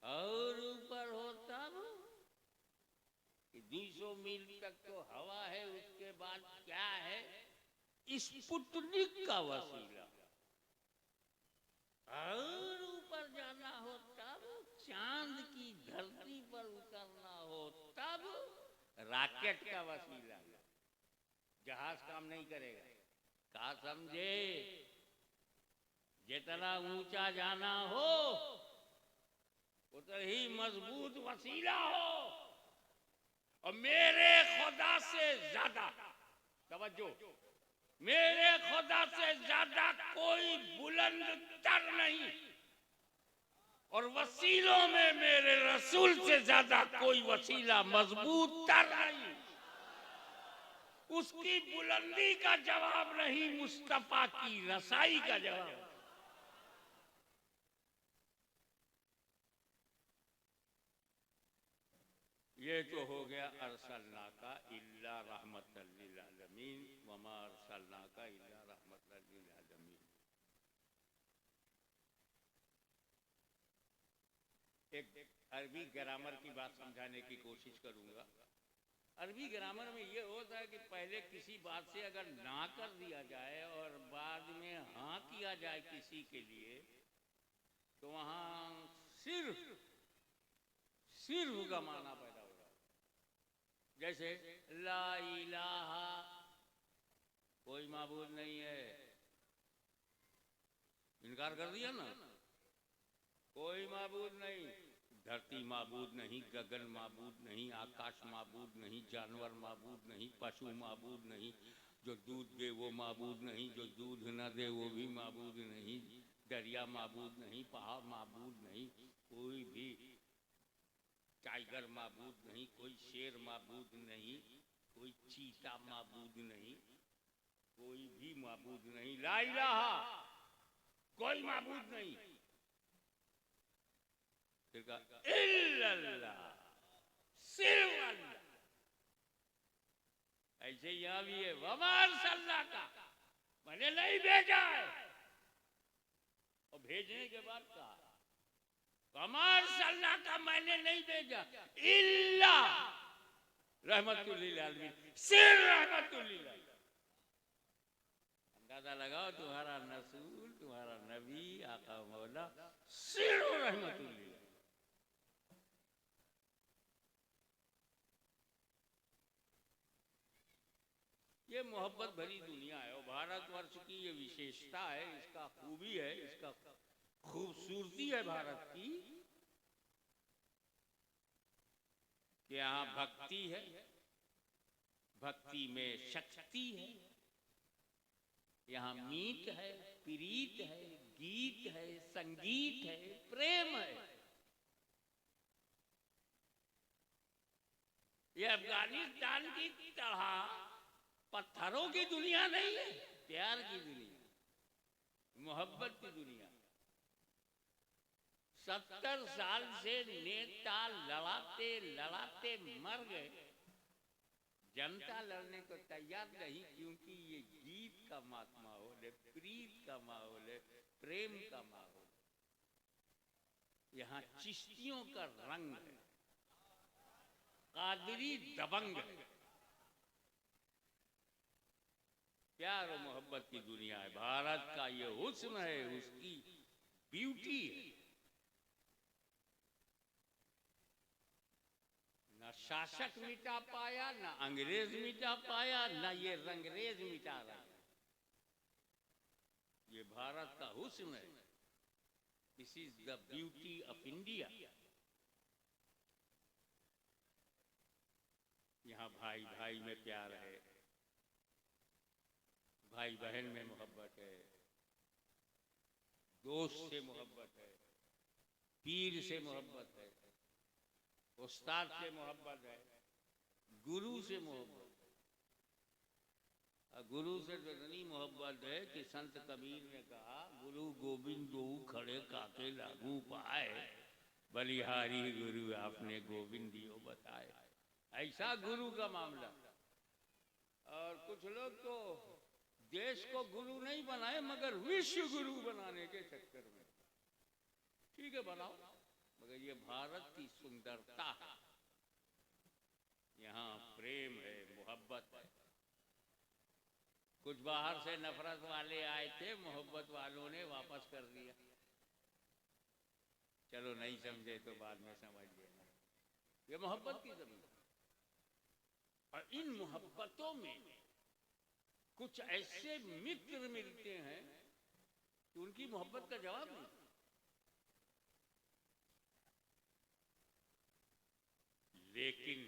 और ऊपर हो तब 200 मील तक तो हवा है, उसके बाद क्या है? स्पुतनिक का वसीला। और ऊपर जाना हो तब, चांद की धरती पर उतरना हो तब रॉकेट का वसीला। जहाज काम नहीं करेगा। क्या समझे? जितना ऊंचा जाना हो उतना ही मजबूत वसीला हो। और मेरे खुदा से ज्यादा, तवज्जो, मेरे खुदा से ज्यादा कोई बुलंद तर नहीं, और वसीलों में मेरे रसूल से ज्यादा कोई वसीला मजबूत तर नहीं। उसकी बुलंदी का जवाब नहीं, मुस्तफा की रसाई का जवाब। ये तो हो गया अरसलना का इल्ला रहमतल लिल आलमीन, वमा अरसलना का इल्ला रहमतल लिल आलमीन। एक अरबी ग्रामर की बात समझाने की कोशिश करूंगा। अरबी ग्रामर में ये होता है कि पहले किसी बात से अगर ना कर दिया जाए और बाद में हाँ किया जाए किसी के लिए, तो वहां सिर्फ का माना पैदा हो। जैसे ला इलाहा, कोई माबूद नहीं है, इनकार कर दिया ना। कोई माबूद नहीं, धरती माबूद नहीं, गगन माबूद नहीं, आकाश माबूद नहीं, जानवर माबूद नहीं, पशु माबूद नहीं, जो दूध दे वो माबूद नहीं, जो दूध न दे वो भी माबूद नहीं, दरिया माबूद नहीं, पहाड़ माबूद नहीं, कोई भी टाइगर माबूद नहीं, कोई शेर माबूद नहीं, कोई चीता माबूद नहीं, कोई भी माबूद नहीं। ला इलाहा, कोई माबूद नहीं। फिर कहा इल्लल्लाह, सिर्फ अल्लाह। ऐसे यहां भी है, वमार सल्ला का, मैंने नहीं भेजा है। और भेजने के बाद कहा वमार सल्ला का, मैंने नहीं भेजा, इल्ला रहमतुल लिल आलमीन, सिर्फ रहमतुल लिल आलमीन। अंदाजा लगाओ, तुम्हारा रसूल, तुम्हारा नबी, आका मौला सिर्फ रहमतुल लिल। ये मोहब्बत भरी दुनिया है और भारतवर्ष की ये विशेषता है, इसका खूबी है, इसका खूबसूरती है भारत की कि यहाँ भक्ति है, भक्ति में शक्ति है, यहाँ मीत है, प्रीत है, गीत है, संगीत है, प्रेम है। ये अफगानिस्तान की तरह पत्थरों की दुनिया नहीं है, प्यार की दुनिया, मोहब्बत की दुनिया। 70 साल से नेता लड़ाते लड़ाते मर गए, जनता लड़ने को तैयार नहीं, क्योंकि ये गीत का माहौल है, प्रीत का माहौल है, प्रेम का माहौल। यहाँ चिश्तियों का रंग है, कादरी दबंग है। प्यार और मोहब्बत की दुनिया है भारत का, ये हुस्न है, उसकी ब्यूटी है। ना शासक मिटा पाया, ना अंग्रेज मिटा पाया, ना ये रंगरेज मिटा रहा है। ये भारत का हुस्न है। This is the beauty of India. यहाँ भाई भाई में प्यार है, भाई बहन में मोहब्बत है, दोस्त से मोहब्बत है, पीर से मोहब्बत है, उस्ताद से मोहब्बत है, गुरु से मोहब्बत है। गुरु से तो इतनी मोहब्बत है कि संत कबीर ने कहा, गुरु गोविंद दो खड़े काके लागू पाए, बलिहारी गुरु आपने गोविंद दियो बताए। ऐसा गुरु का मामला। और कुछ लोग तो देश को गुरु नहीं बनाए, मगर विश्व गुरु बनाने के चक्कर में। ठीक है बनाओ, मगर ये भारत की सुंदरता है, यहाँ प्रेम है, मोहब्बत है। कुछ बाहर से नफरत वाले आए थे, मोहब्बत वालों ने वापस कर दिया। चलो नहीं समझे तो बाद में समझ लेना, ये मोहब्बत की जमीन। और इन मोहब्बतों में कुछ ऐसे मित्र मिलते हैं कि उनकी मोहब्बत का जवाब नहीं। लेकिन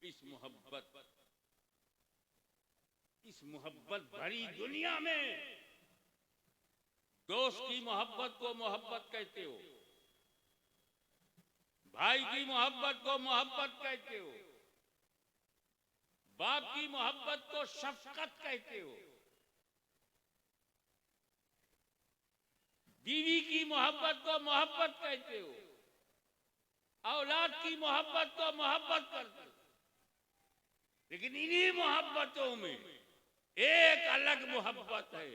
इस मोहब्बत भरी दुनिया में दोस्त की मोहब्बत को मोहब्बत कहते हो, भाई की मोहब्बत को मोहब्बत कहते हो, बाप की मोहब्बत को शफकत कहते हो, बीवी की मोहब्बत को मोहब्बत कहते हो, औलाद की मोहब्बत को मोहब्बत करते हो। लेकिन इन्हीं मोहब्बतों में एक अलग मोहब्बत है,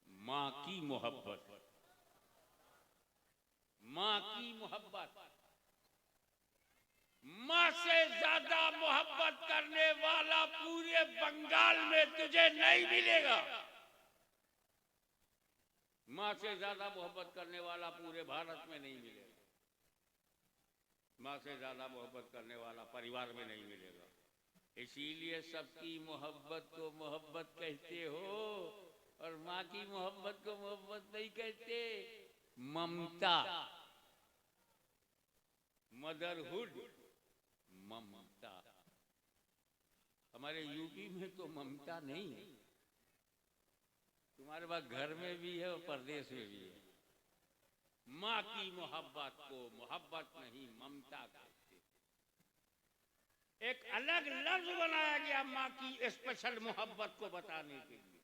मां की मोहब्बत। मां की मोहब्बत, मां से ज्यादा मोहब्बत करने वाला पूरे बंगाल में तुझे नहीं मिलेगा। मां से ज्यादा मोहब्बत करने वाला पूरे भारत में नहीं मिलेगा। मां से ज्यादा मोहब्बत करने वाला परिवार में नहीं मिलेगा। इसीलिए सबकी मोहब्बत को मोहब्बत कहते हो और मां की मोहब्बत को मोहब्बत नहीं कहते। ममता, मदरहुड, ममता। हमारे यूपी में तो ममता नहीं है, तुम्हारे पास घर में भी है और परदेश में भी है। मां की मोहब्बत को मोहब्बत नहीं, ममता कहते। एक अलग लफ्ज बनाया गया मां की स्पेशल मोहब्बत को बताने के लिए।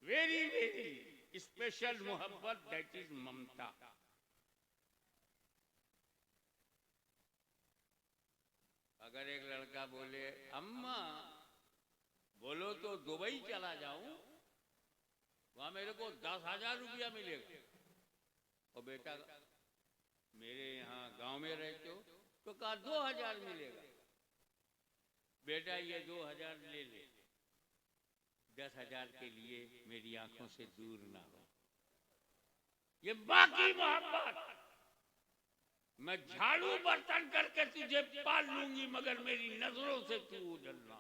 वेरी वेरी स्पेशल मोहब्बत, दैट इज ममता। अगर एक लड़का बोले अम्मा बोलो तो दुबई चला जाऊं, वहां मेरे को 10,000 रुपया मिलेगा, और बेटा मेरे यहाँ गांव में रहते हो तो कहा 2,000 मिलेगा, बेटा ये 2,000 ले ले, 10,000 के लिए मेरी आंखों से दूर ना हो। ये बाकी मोहब्बत, मैं झाड़ू बर्तन करके तुझे पाल लूंगी मगर मेरी नजरों से तू उजलना।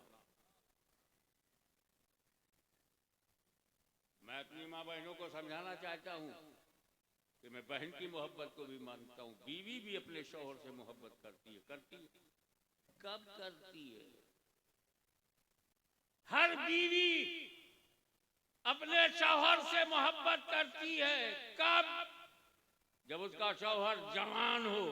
मैं अपनी माँ बहनों को समझाना चाहता हूँ कि मैं बहन की मोहब्बत को भी मानता हूँ। बीवी भी अपने शौहर से मोहब्बत करती है, कब करती है? हर बीवी अपने शौहर से मोहब्बत करती है, कब? जब उसका शौहर जवान हो,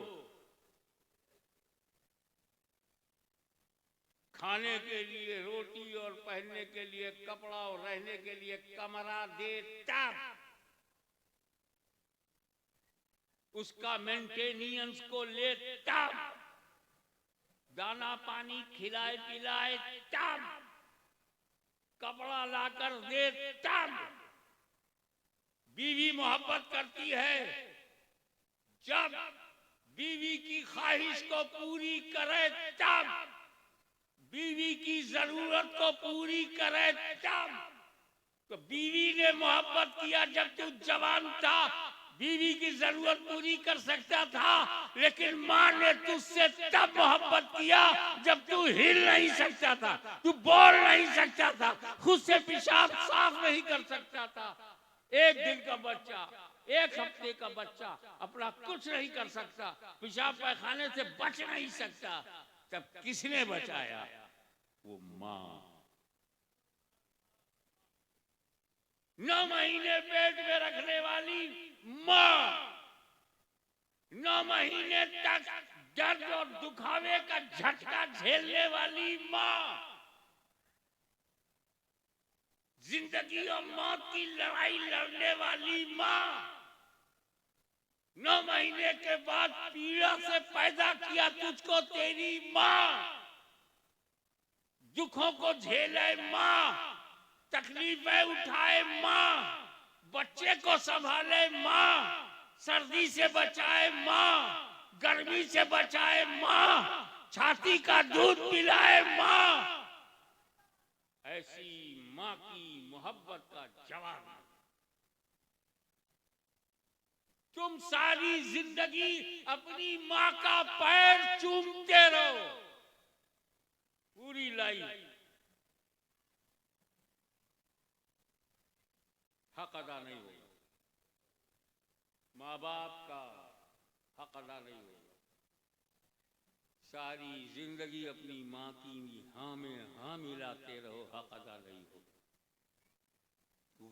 खाने के लिए रोटी और पहनने के लिए कपड़ा और रहने के लिए कमरा दे, तब उसका मेंटेनेंस को ले, तब दाना पानी खिलाए पिलाए, तब कपड़ा लाकर दे, तब बीवी मोहब्बत करती है। जब बीवी की ख्वाहिश को पूरी करे, तब बीवी की जरूरत को पूरी करे, तब। तो बीवी ने मोहब्बत किया जब तू जवान था, बीवी की जरूरत पूरी कर सकता था, लेकिन माँ ने तुझसे तब मोहब्बत किया जब तू हिल नहीं सकता था, तू बोल नहीं सकता था, खुद से पेशाब साफ नहीं कर सकता था। एक दिन का बच्चा, एक हफ्ते का बच्चा अपना कुछ नहीं कर सकता, पेशाब पैखाने से बच नहीं सकता, तब किसने बचाया? वो माँ। 9 महीने पेट में रखने वाली माँ, 9 महीने तक दर्द और दुखावे का झटका झेलने वाली माँ, जिंदगी और मौत की लड़ाई लड़ने वाली माँ, 9 महीने के बाद पीड़ा से पैदा किया तुझको तेरी माँ, दुखों को झेले माँ, तकलीफें उठाए माँ, बच्चे को संभाले माँ, सर्दी से बचाए माँ, गर्मी से बचाए माँ, छाती का दूध पिलाए माँ। ऐसी माँ की मोहब्बत का जवाब तुम सारी जिंदगी अपनी माँ का पैर चूमते रहो, पूरी लाइफ हक अदा नहीं होगा, माँ बाप का हक अदा नहीं होगा। सारी जिंदगी अपनी माँ की हाँ में हाँ मिलाते रहो, हक अदा नहीं होगा।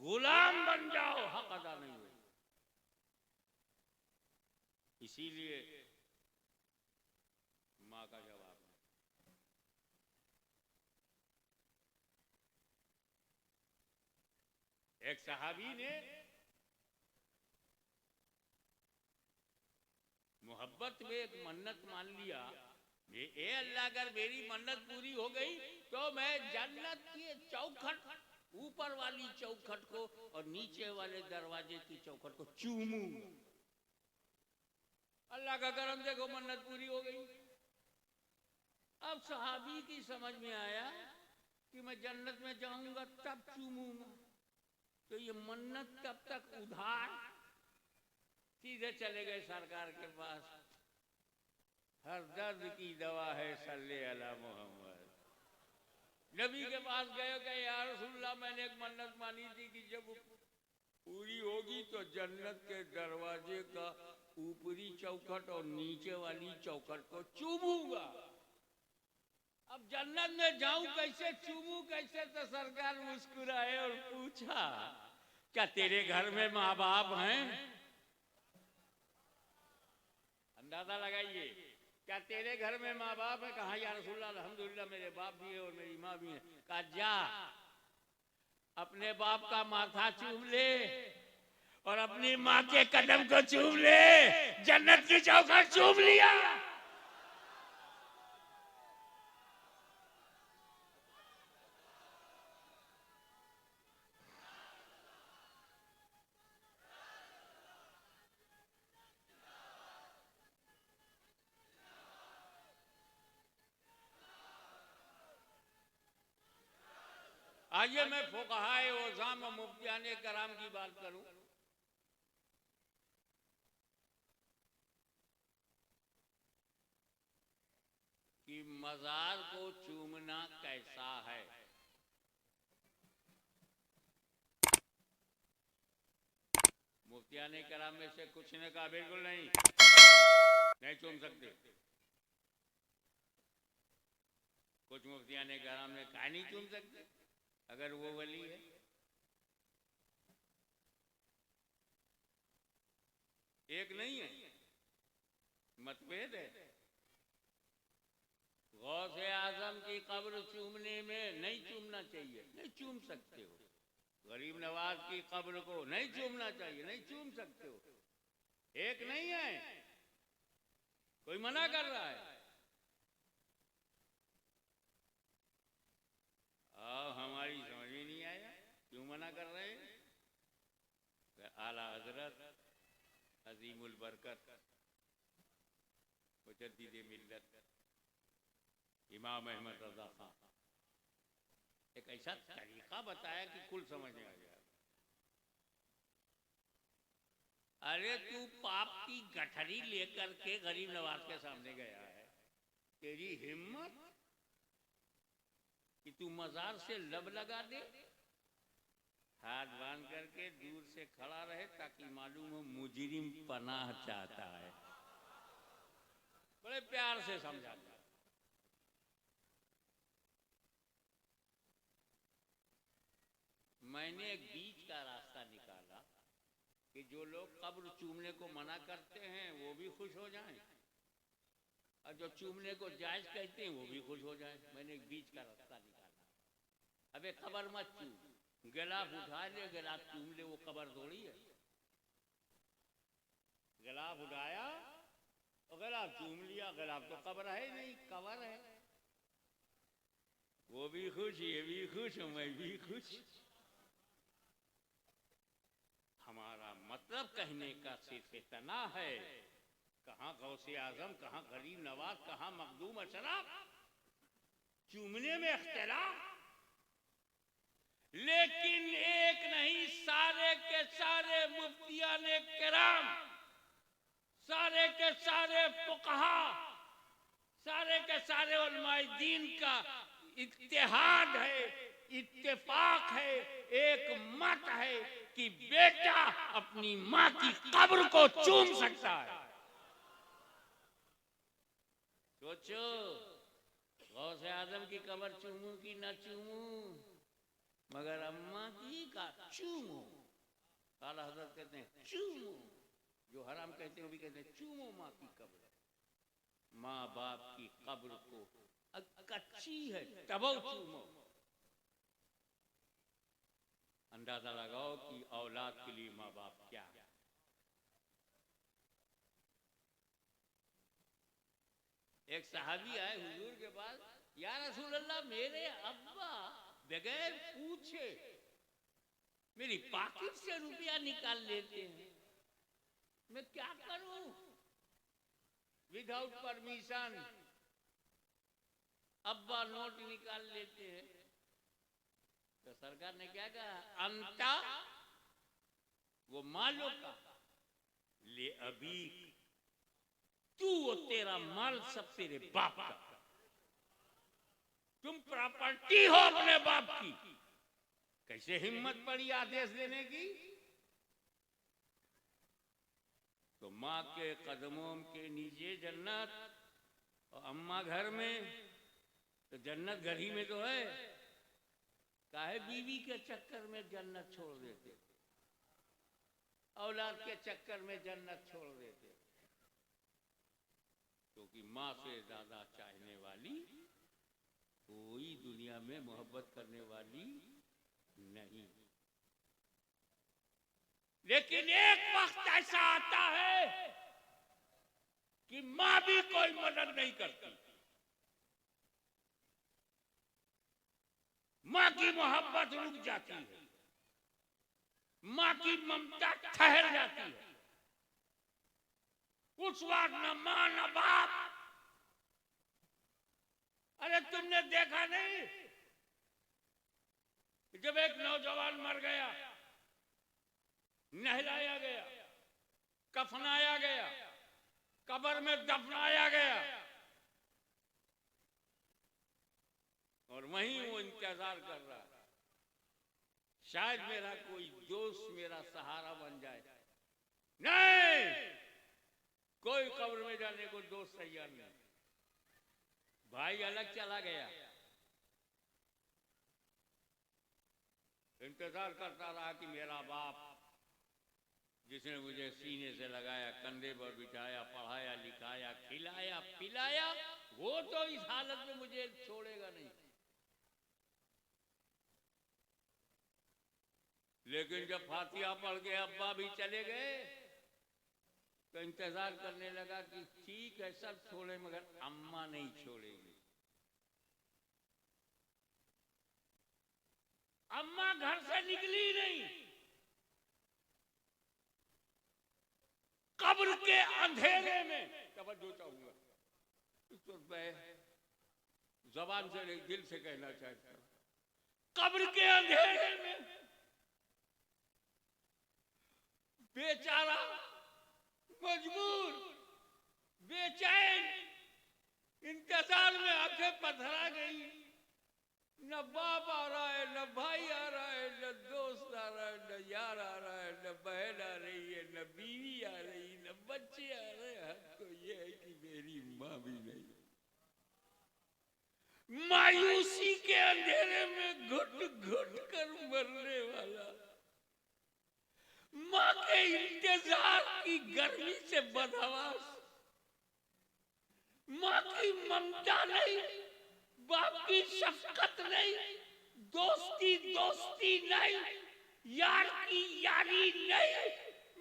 गुलाम बन जाओ, हक अदा नहीं होगा। इसीलिए माँ का जवाब एक सहाबी ने मोहब्बत में एक मन्नत मान लिया, ए अल्लाह अगर मेरी मन्नत पूरी हो गई तो मैं जन्नत की चौखट, ऊपर वाली चौखट को और नीचे वाले दरवाजे की चौखट को चूमूंगा। अल्लाह का करम, देखो मन्नत पूरी हो गई। अब सहाबी की समझ में आया कि मैं जन्नत में जाऊंगा तब चूमूंगा, तो ये मन्नत कब तक उधार। सीधे चले गए सरकार के पास, हर दर्द की दवा है सल्ले अला मोहम्मद। नबी के पास गए कि या रसूलल्लाह, मैंने एक मन्नत मानी थी कि जब पूरी होगी तो जन्नत के दरवाजे का ऊपरी चौखट और नीचे वाली चौखट को चूमूंगा। अब जन्नत में जाऊं कैसे, चूमू कैसे? तो सरकार मुस्कुराए और पूछा, क्या तेरे घर में माँ बाप हैं? अंदाजा लगाइए, क्या तेरे घर में माँ बाप है? कहा या रसूलल्लाह, अल्हम्दुलिल्लाह मेरे बाप भी है और मेरी माँ भी है। कहा जा अपने बाप का माथा चूम ले और अपनी माँ के कदम को चूम ले, जन्नत की चौखट चूम लिया। आइए मैं फुक़हाए ओज़ाम और मुफ्तियाने कराम की बात करूं। कि मज़ार को चूमना कैसा है। मुफ्तियाने कराम में से कुछ ने कहा बिल्कुल नहीं चूम सकते। कुछ मुफ्तियाने कराम ने कहा नहीं चूम सकते अगर वो वली है। एक नहीं है, मतभेद है। गौसे आजम की कब्र चूमने में नहीं चूमना चाहिए, नहीं चूम सकते हो। गरीब नवाज की कब्र को नहीं चूमना चाहिए, नहीं चूम सकते हो। एक नहीं है, कोई मना कर रहा है। हमारी समझ में नहीं आया क्यों मना कर रहे हैं। आला हजरत अजीमुल बरकत मुजद्दिद मिल्लत इमाम अहमद रज़ा खां एक ऐसा तरीका बताया कि कुल समझ में आ गया। अरे तू पाप की गठरी लेकर के गरीब नवाज के सामने गया है, तेरी हिम्मत कि तू मजार से लब लगा दे, हाथ बांध करके दूर से खड़ा रहे ताकि मालूम हो मुजरिम पनाह चाहता है। बड़े प्यार से समझाता। मैंने एक बीच का रास्ता निकाला कि जो लोग कब्र चूमने को मना करते हैं वो भी खुश हो जाएं और जो चूमने को जायज कहते हैं वो भी खुश हो जाएं। मैंने एक बीच का रास्ता निकाला। अबे कब्र मत चूम, गिलाफ उठा ले, गिलाफ चूम ले, वो कब्र थोड़ी है। गिलाफ उठाया और गिलाफ चूम लिया, गिलाफ तो कब्र है नहीं, कब्र है। वो भी खुश, ये भी खुश, मैं भी खुश। हमारा मतलब कहने का सिर्फ इतना है, कहाँ गौसे आजम, कहाँ गरीब नवाज, कहाँ मखदूम अशरफ। चूमने में इख्तिलाफ, लेकिन एक नहीं, सारे के सारे मुफ्तियाने किराम, सारे के सारे फुक़हा, सारे के सारे उलमाए दीन का इत्तेहाद है, इत्तेफाक है, एक मत है कि बेटा अपनी माँ की कब्र को चूम सकता है। सोचो, गौसे आजम की कब्र चूमूं कि न चूमूं, मगर अम्मा की का चूमो। आला हज़रत कहते हैं चूमो, जो हराम कहते हैं वो भी कहते हैं चूमो माँ की कब्र। माँ बाप की कब्र को कच्ची है तब चूमो। अंदाजा लगाओ कि औलाद के लिए माँ बाप क्या है। एक सहाबी आए हुजूर के पास, या रसूल अल्लाह, मेरे अब्बा बगैर पूछे मेरी पॉकेट से रुपया निकाल लेते हैं, मैं क्या करूं? विदाउट परमिशन अब्बा नोट निकाल लेते हैं। तो सरकार ने क्या कहा, अंता वो मालो का ले अभी, तू वो तेरा माल सब तेरे बाप का, तुम प्रॉपर्टी हो अपने बाप की। कैसे हिम्मत पड़ी आदेश देने की। तो माँ के कदमों के नीचे जन्नत और अम्मा घर में, तो जन्नत घर ही में तो है। काहे बीवी के चक्कर में जन्नत छोड़ देते, औलाद के चक्कर में जन्नत छोड़ देते। क्योंकि माँ से ज्यादा चाहने वाली कोई दुनिया में, मोहब्बत करने वाली नहीं। लेकिन एक वक्त ऐसा आता है कि मां भी कोई मदद नहीं करती, मां की मोहब्बत रुक जाती है, मां की ममता ठहर जाती है। उस वक्त न मां न बाप। अरे तुमने देखा नहीं, जब एक नौजवान मर गया, नहलाया गया, कफनाया गया, कब्र में दफनाया गया, और वहीं वो इंतजार कर रहा है, शायद मेरा कोई दोस्त मेरा सहारा बन जाए। नहीं, कोई कब्र में जाने को दोस्त तैयार नहीं। भाई अलग चला गया, इंतजार करता रहा कि मेरा बाप जिसने मुझे सीने से लगाया, कंधे पर बिठाया, पढ़ाया लिखाया, खिलाया पिलाया, वो तो इस हालत में मुझे छोड़ेगा नहीं। लेकिन जब फातिहा पढ़ के अब्बा भी चले गए तो इंतजार करने लगा कि ठीक है सब छोड़े मगर अम्मा नहीं छोड़ेगी। अम्मा घर से निकली नहीं, कब्र के अंधेरे में। तवज्जो चाहूंगा, तो मैं जबान से नहीं दिल से कहना चाहता हूं, कब्र के अंधेरे में बेचारा मजबूर, बेचैन, इंतजार में आंखें पथरा गई। न बाप आ रहा है, न भाई आ रहा है, न दोस्त आ रहा है, न यार आ रहा है, न बहन आ रही है, न बीवी आ रही, न बच्चे आ रहे हैं। तो ये है कि मेरी माँ भी नहीं। मायूसी के अंधेरे में घुट घुट कर मरने वाला, माँ के इंतजार की गर्मी से बदहवास, माँ की ममता नहीं, बाप की शफकत नहीं, दोस्त की दोस्ती नहीं, यार की यारी नहीं।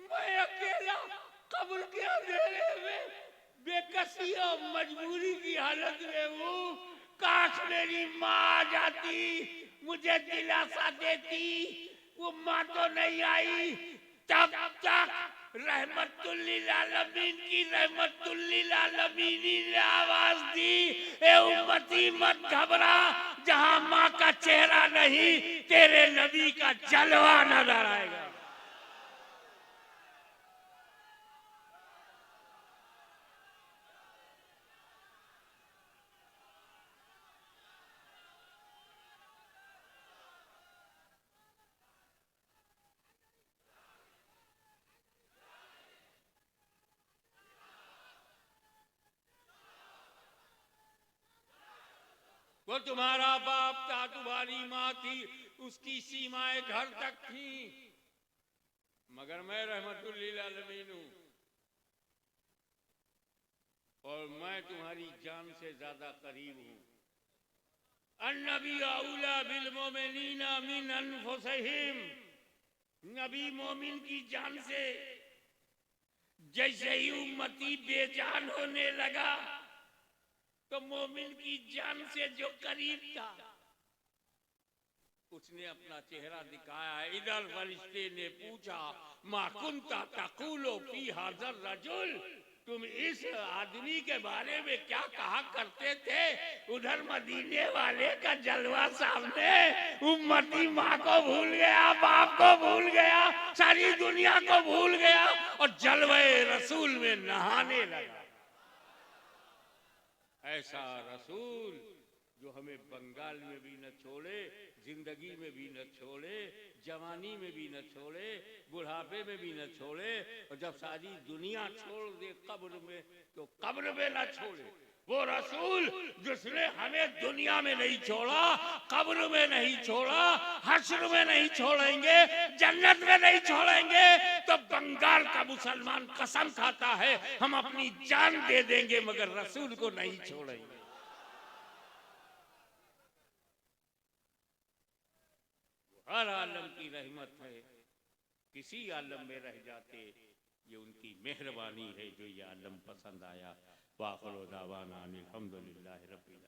मैं अकेला कब्र के अंधेरे में बेकसी और मजबूरी की हालत में हूँ। काश मेरी माँ आ जाती, मुझे दिलासा देती। वो माँ तो नहीं आई। तब तक रहमतुल्लिल आलमीन की रहमतुल्लिल आलमीन ने आवाज दी, ए उम्मती मत घबरा, जहां माँ का चेहरा नहीं तेरे नबी का जलवा नजर आएगा। वो तुम्हारा बाप था, तुम्हारी माँ थी, उसकी सीमाएं घर तक थी, मगर मैं रहमतुल्लिल आलमीन हूं और मैं तुम्हारी जान से ज्यादा करीब हूं। अन्नबी औला बिल मोमिनीना मिन अनफुसिहिम, नबी मोमिन की जान से जैसे ही उम्मती बेजान होने लगा तो मोमिन की जान से जो करीब था उसने अपना चेहरा दिखाया। इधर फरिश्ते ने पूछा, मा कुंता तक़ूलु फी हाज़र रजुल, तुम इस आदमी के बारे में क्या कहा करते थे? उधर मदीने वाले का जलवा सामने, उम्मती माँ को भूल गया, बाप को भूल गया, सारी दुनिया को भूल गया और जलवे रसूल में नहाने लगा। ऐसा रसूल जो हमें बंगाल में भी न छोड़े, जिंदगी में भी न छोड़े, जवानी में भी न छोड़े, बुढ़ापे में भी न छोड़े, और जब सारी दुनिया छोड़ दे कब्र में तो कब्र में न छोड़े। वो रसूल जिसने हमें दुनिया में नहीं छोड़ा, कब्र में नहीं छोड़ा, हश्र में नहीं छोड़ेंगे, जन्नत में नहीं छोड़ेंगे, तो बंगाल का मुसलमान कसम खाता है हम अपनी जान दे देंगे मगर रसूल को नहीं छोड़ेंगे। हर आलम की रहमत है, किसी आलम में रह जाते, ये उनकी मेहरबानी है जो ये आलम पसंद आया। वाखिर दावाना अनिल हम्दुलिल्लाहि रब्बिल